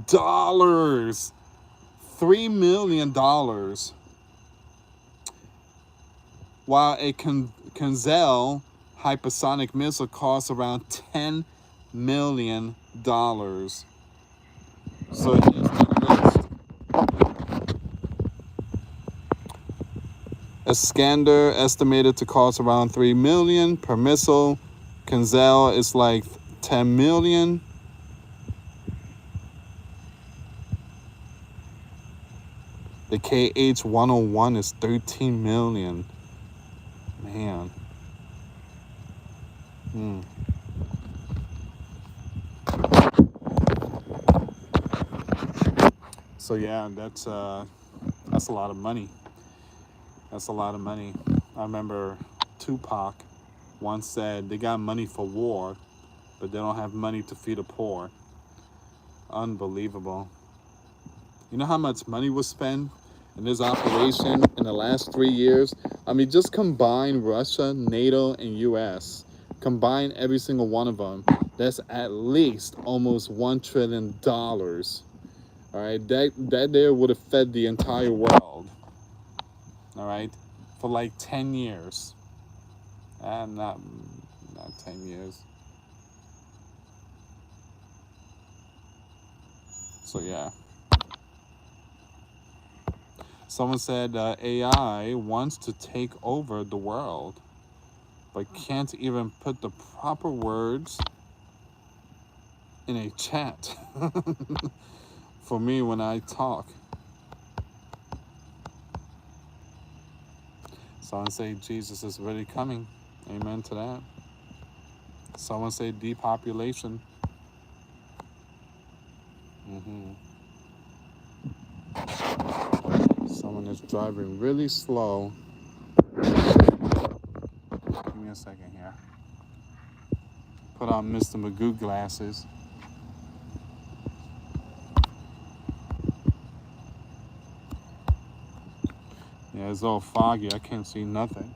$3 million. while a Kinzel hypersonic missile costs around $10 million. So here's the list. Iskander estimated to cost around $3 million per missile. Kinzel is like $10 million. The KH-101 is $13 million. Man. So yeah, that's a lot of money. That's a lot of money. I remember Tupac once said they got money for war, but they don't have money to feed the poor. Unbelievable. You know how much money was spent in this operation in the last 3 years? I mean, just combine Russia, NATO, and US. Combine every single one of them. That's at least almost $1 trillion. All right, that there would have fed the entire world. All right, for like 10 years. Not 10 years. So yeah. Someone said AI wants to take over the world, but can't even put the proper words in a chat for me when I talk. Someone say Jesus is really coming. Amen to that. Someone say depopulation. Someone is driving really slow. Give me a second here. Put on Mr. Magoo glasses. Yeah, it's all foggy. I can't see nothing.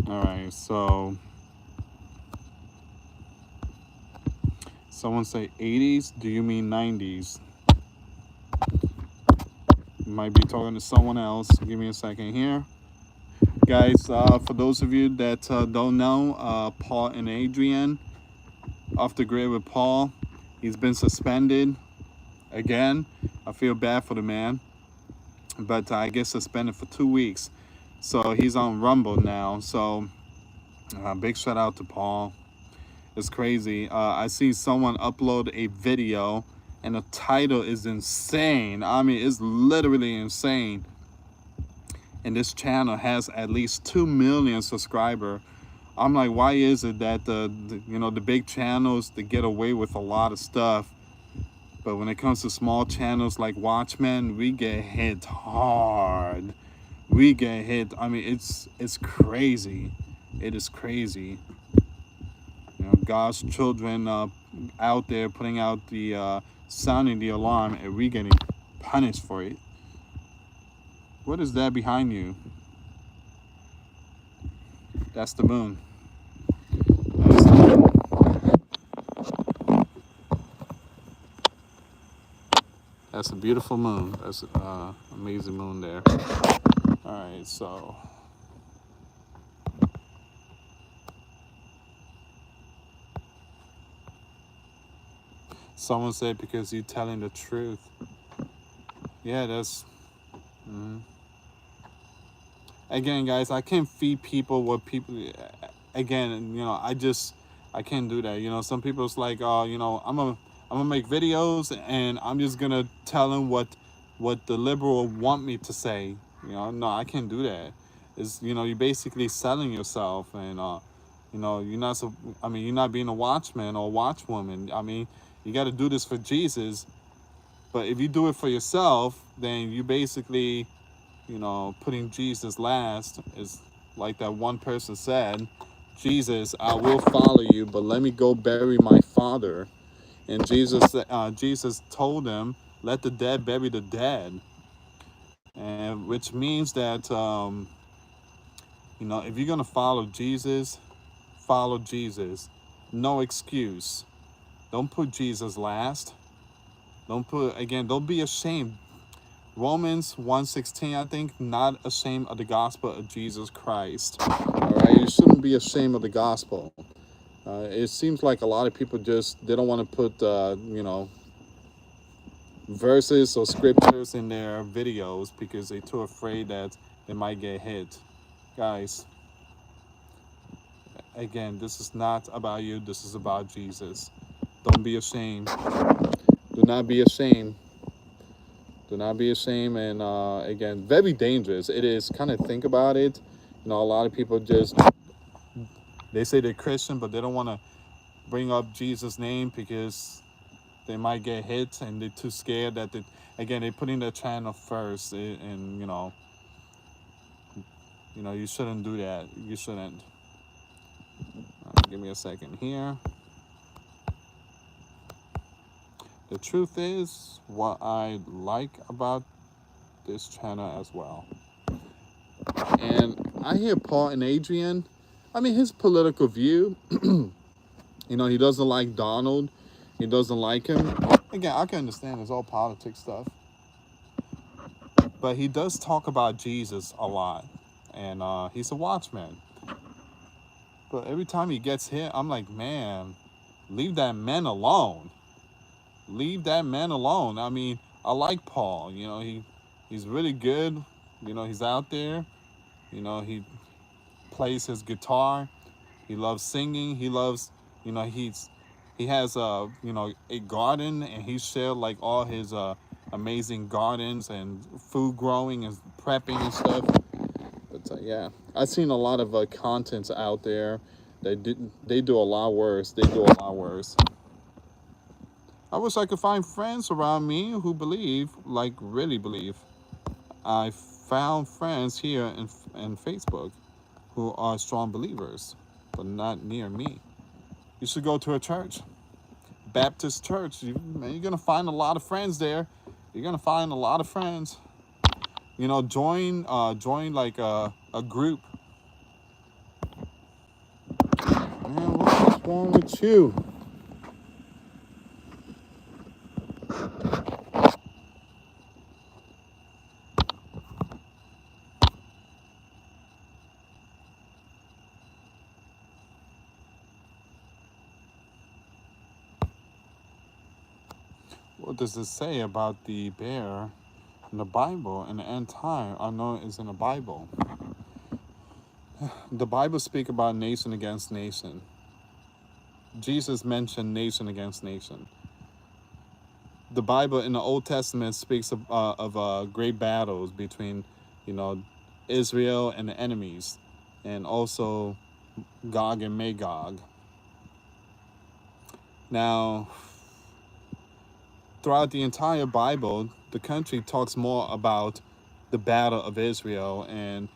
All right, so someone say 80s. Do you mean 90s? You might be talking to someone else. Give me a second here. Guys, for those of you that don't know, Paul and Adrian, Off the Grid with Paul, he's been suspended again. I feel bad for the man, but I get suspended for 2 weeks. So he's on Rumble now. So big shout out to Paul. It's crazy. I see someone upload a video and the title is insane. I mean, it's literally insane. And this channel has at least 2 million subscribers. I'm like, why is it that the big channels, they get away with a lot of stuff, but when it comes to small channels like Watchmen, we get hit hard. We get hit. I mean, it's crazy. It is crazy. You know, God's children out there putting out the sounding the alarm, and we getting punished for it. What is that behind you? That's the moon. That's the moon. That's a beautiful moon. That's an amazing moon there. All right, so someone said because you're telling the truth. Yeah, that's. Again, guys, I can't feed people what people. Again, I can't do that. You know, some people's like, I'm gonna make videos and I'm just gonna tell them what the liberal want me to say. You know, no, I can't do that. It's, you're basically selling yourself, and you're not so. I mean, you're not being a watchman or watchwoman. I mean, you got to do this for Jesus. But if you do it for yourself, then you basically, putting Jesus last. Is like that one person said, Jesus, I will follow you, but let me go bury my father. And Jesus told him, let the dead bury the dead. And which means that You know, if you're gonna follow Jesus, follow Jesus. No excuse. Don't put Jesus last. Don't be ashamed. Romans 1:16, I think, not ashamed of the gospel of Jesus Christ. All right, you shouldn't be ashamed of the gospel. It seems like a lot of people they don't want to put, verses or scriptures in their videos because they're too afraid that they might get hit. Guys, again, this is not about you. This is about Jesus. Don't be ashamed. Do not be ashamed. Do not be ashamed. And again, very dangerous. It is. Kind of think about it. You know, a lot of people they say they're Christian, but they don't want to bring up Jesus' name because they might get hit, and they're too scared that they're putting their channel first, and you shouldn't do that. You shouldn't. Give me a second here. The truth is, what I like about this channel as well, and I hear Paul and Adrian. I mean, his political view. He doesn't like Donald. He doesn't like him. Again, I can understand it's all politics stuff. But he does talk about Jesus a lot. And he's a watchman. But every time he gets hit, I'm like, man, leave that man alone. Leave that man alone. I mean, I like Paul. He's really good. He's out there. He plays his guitar. He loves singing. He loves, he has a garden, and he shared like all his amazing gardens and food growing and prepping and stuff. But yeah, I've seen a lot of contents out there. They do a lot worse. They do a lot worse. I wish I could find friends around me who believe, like really believe. I found friends here in Facebook who are strong believers, but not near me. You should go to a church, Baptist church. You're gonna find a lot of friends there. You're gonna find a lot of friends. Join like a group. Man, what's wrong with you? What does it say about the bear in the Bible and the end time? I know it's in the Bible. The Bible speaks about nation against nation. Jesus mentioned nation against nation. The Bible in the Old Testament speaks of great battles between, Israel and the enemies, and also Gog and Magog. Now, throughout the entire Bible, the country talks more about the battle of Israel, and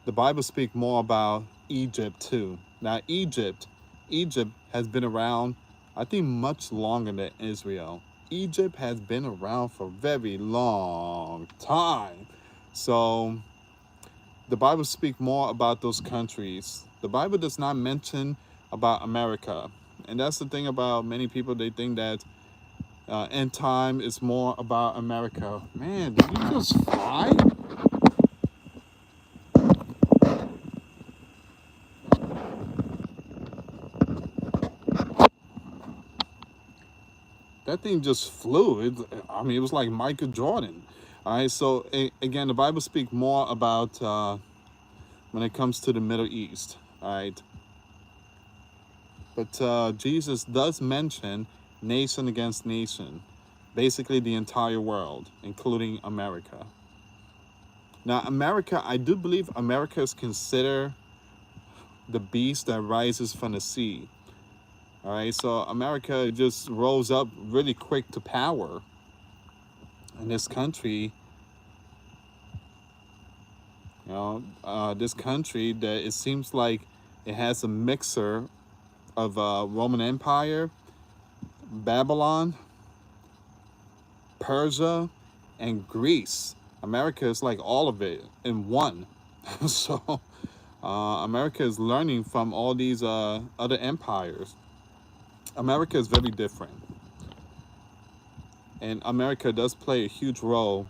the Bible speaks more about Egypt too. Now, Egypt has been around, I think, much longer than Israel. Egypt has been around for a very long time. So the Bible speaks more about those countries. The Bible does not mention about America. And that's the thing about many people. They think that end time is more about America. Man, did you just fly? That thing just flew. It was like Michael Jordan. All right, so again, the Bible speaks more about when it comes to the Middle East. All right, but Jesus does mention nation against nation, basically the entire world, including America. Now, America, I do believe America is considered the beast that rises from the sea. All right, so America just rose up really quick to power. And this country, this country that it seems like it has a mixer of Roman Empire, Babylon, Persia, and Greece. America is like all of it in one. So America is learning from all these other empires. America is very different. And America does play a huge role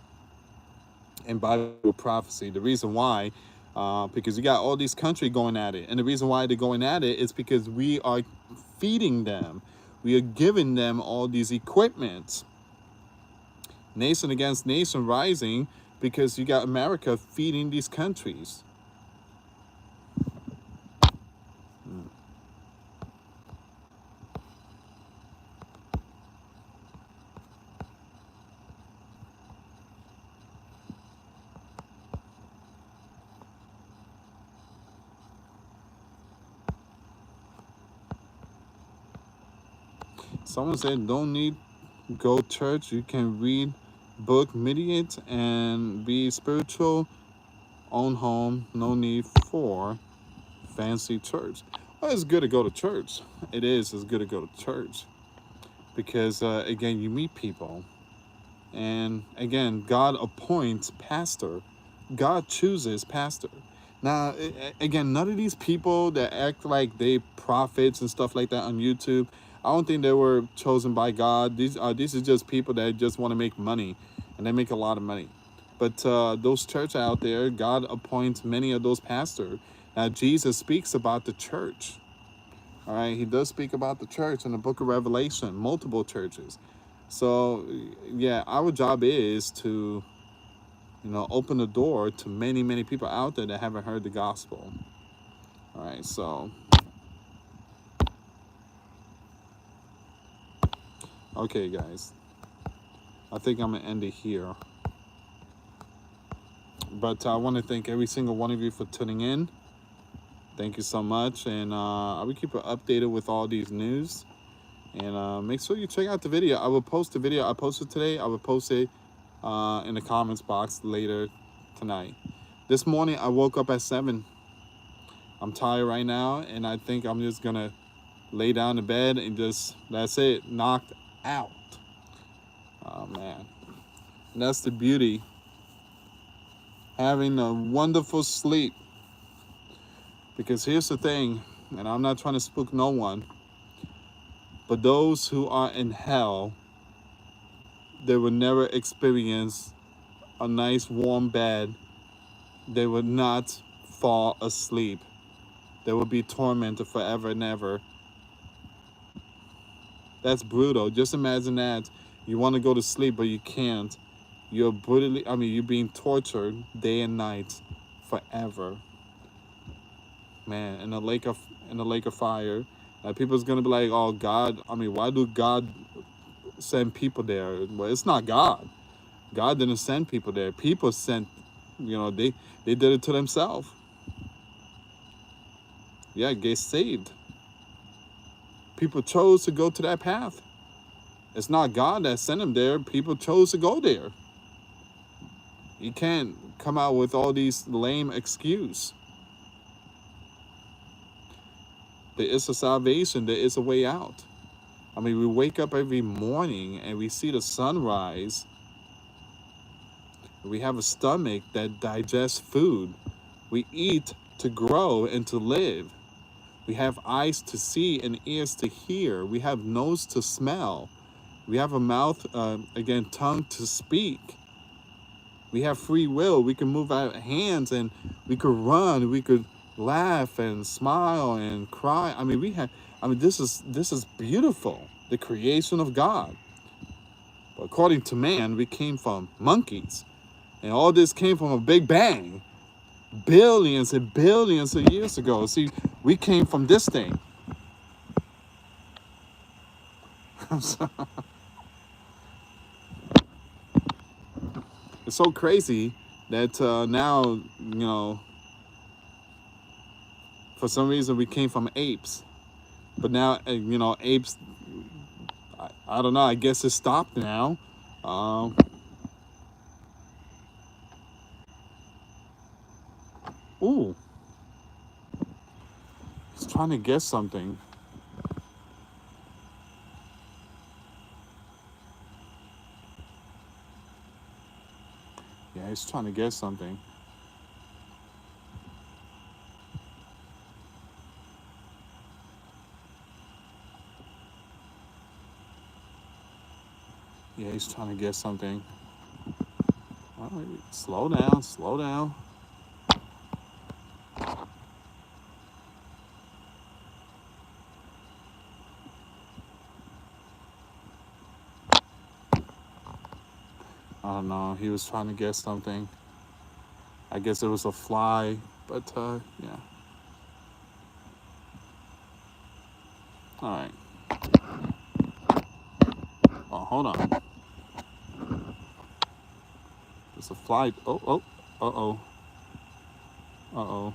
in Bible prophecy. The reason why, because you got all these countries going at it. And the reason why they're going at it is because we are feeding them. We are giving them all these equipment. Nation against nation rising because you got America feeding these countries. Someone said don't need go church. You can read book, meditate, and be spiritual. Own home. No need for fancy church. Well, it's good to go to church. It is. It's good to go to church because again, you meet people, and again, God appoints pastor. God chooses pastor. Now, again, none of these people that act like they prophets and stuff like that on YouTube, I don't think they were chosen by God. These are just people that just want to make money, and they make a lot of money. But those church out there, God appoints many of those pastors. Now, Jesus speaks about the church. All right, he does speak about the church in the book of Revelation, multiple churches. So, yeah, our job is to, open the door to many, many people out there that haven't heard the gospel. All right, so, okay, guys. I think I'm going to end it here. But I want to thank every single one of you for tuning in. Thank you so much. And I will keep you updated with all these news. And make sure you check out the video. I will post the video I posted today. I will post it in the comments box later tonight. This morning, I woke up at 7. I'm tired right now, and I think I'm just going to lay down in bed and that's it, knocked out. Oh, man. And that's the beauty. Having a wonderful sleep. Because here's the thing, and I'm not trying to spook no one, but those who are in hell, they will never experience a nice warm bed. They will not fall asleep. They will be tormented forever and ever. That's brutal. Just imagine that. You want to go to sleep, but you can't. You're you're being tortured day and night forever. Man, in the lake of fire. People's gonna be like, oh God, why do God send people there? Well, it's not God. God didn't send people there. People sent, they did it to themselves. Yeah, get saved. People chose to go to that path. It's not God that sent them there. People chose to go there. You can't come out with all these lame excuses. There is a salvation. There is a way out. We wake up every morning and we see the sunrise. We have a stomach that digests food. We eat to grow and to live. We have eyes to see and ears to hear. We have nose to smell. We have a mouth, tongue to speak. We have free will. We can move our hands and we could run. We could laugh and smile and cry. This is beautiful. The creation of God. But according to man, we came from monkeys. And all this came from a big bang. Billions and billions of years ago. See, we came from this thing. It's so crazy that now, for some reason we came from apes. But now, apes, I don't know, I guess it stopped now. Ooh. He's trying to guess something. Yeah, he's trying to guess something. Yeah, he's trying to get something. Well, slow down, slow down. I don't know. He was trying to get something. I guess it was a fly, but yeah. All right. Oh, hold on. There's a fly. Oh, oh, uh-oh. Uh-oh.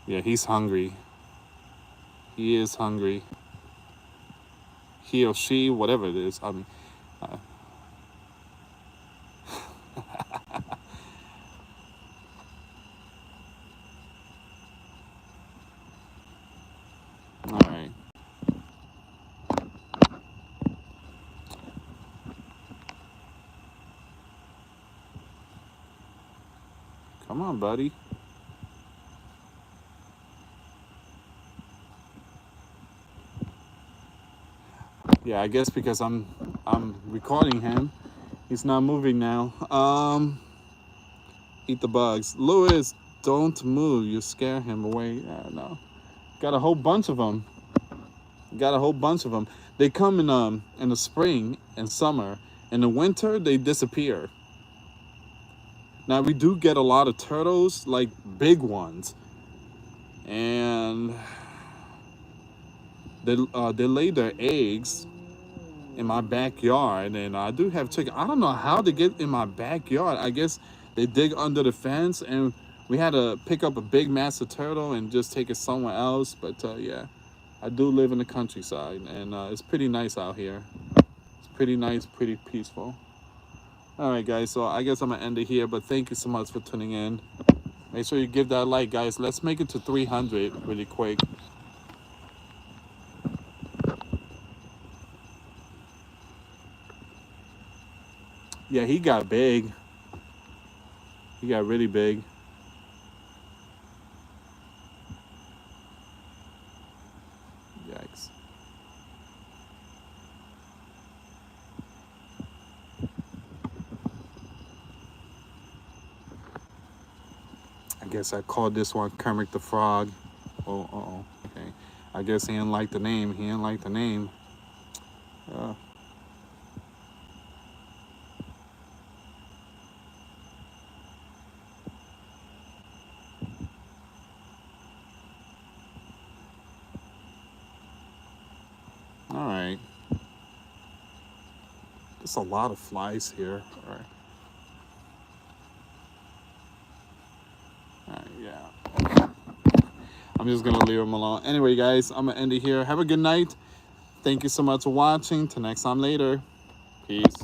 Yeah, he's hungry. He is hungry. He or she, whatever it is. I mean, uh, all right. Come on, buddy. Yeah, I guess because I'm recording him, he's not moving now. Eat the bugs. Louis, don't move. You scare him away. No. Got a whole bunch of them. Got a whole bunch of them. They come in the spring and summer. In the winter, they disappear. Now we do get a lot of turtles, like big ones, and they lay their eggs in my backyard, and I do have chicken. I don't know how they get in my backyard. I guess they dig under the fence, and we had to pick up a big massive turtle and just take it somewhere else. But yeah, I do live in the countryside, and it's pretty nice out here. It's pretty nice, pretty peaceful. All right, guys, so I guess I'm gonna end it here, but thank you so much for tuning in. Make sure you give that like, guys. Let's make it to 300 really quick. Yeah, he got big. He got really big. Yikes. I guess I called this one Kermit the Frog. Oh, uh-oh. Okay. I guess he didn't like the name. He didn't like the name. Uh, all right. There's a lot of flies here. All right. All right, yeah. I'm just going to leave him alone. Anyway, guys, I'm going to end it here. Have a good night. Thank you so much for watching. Till next time later. Peace.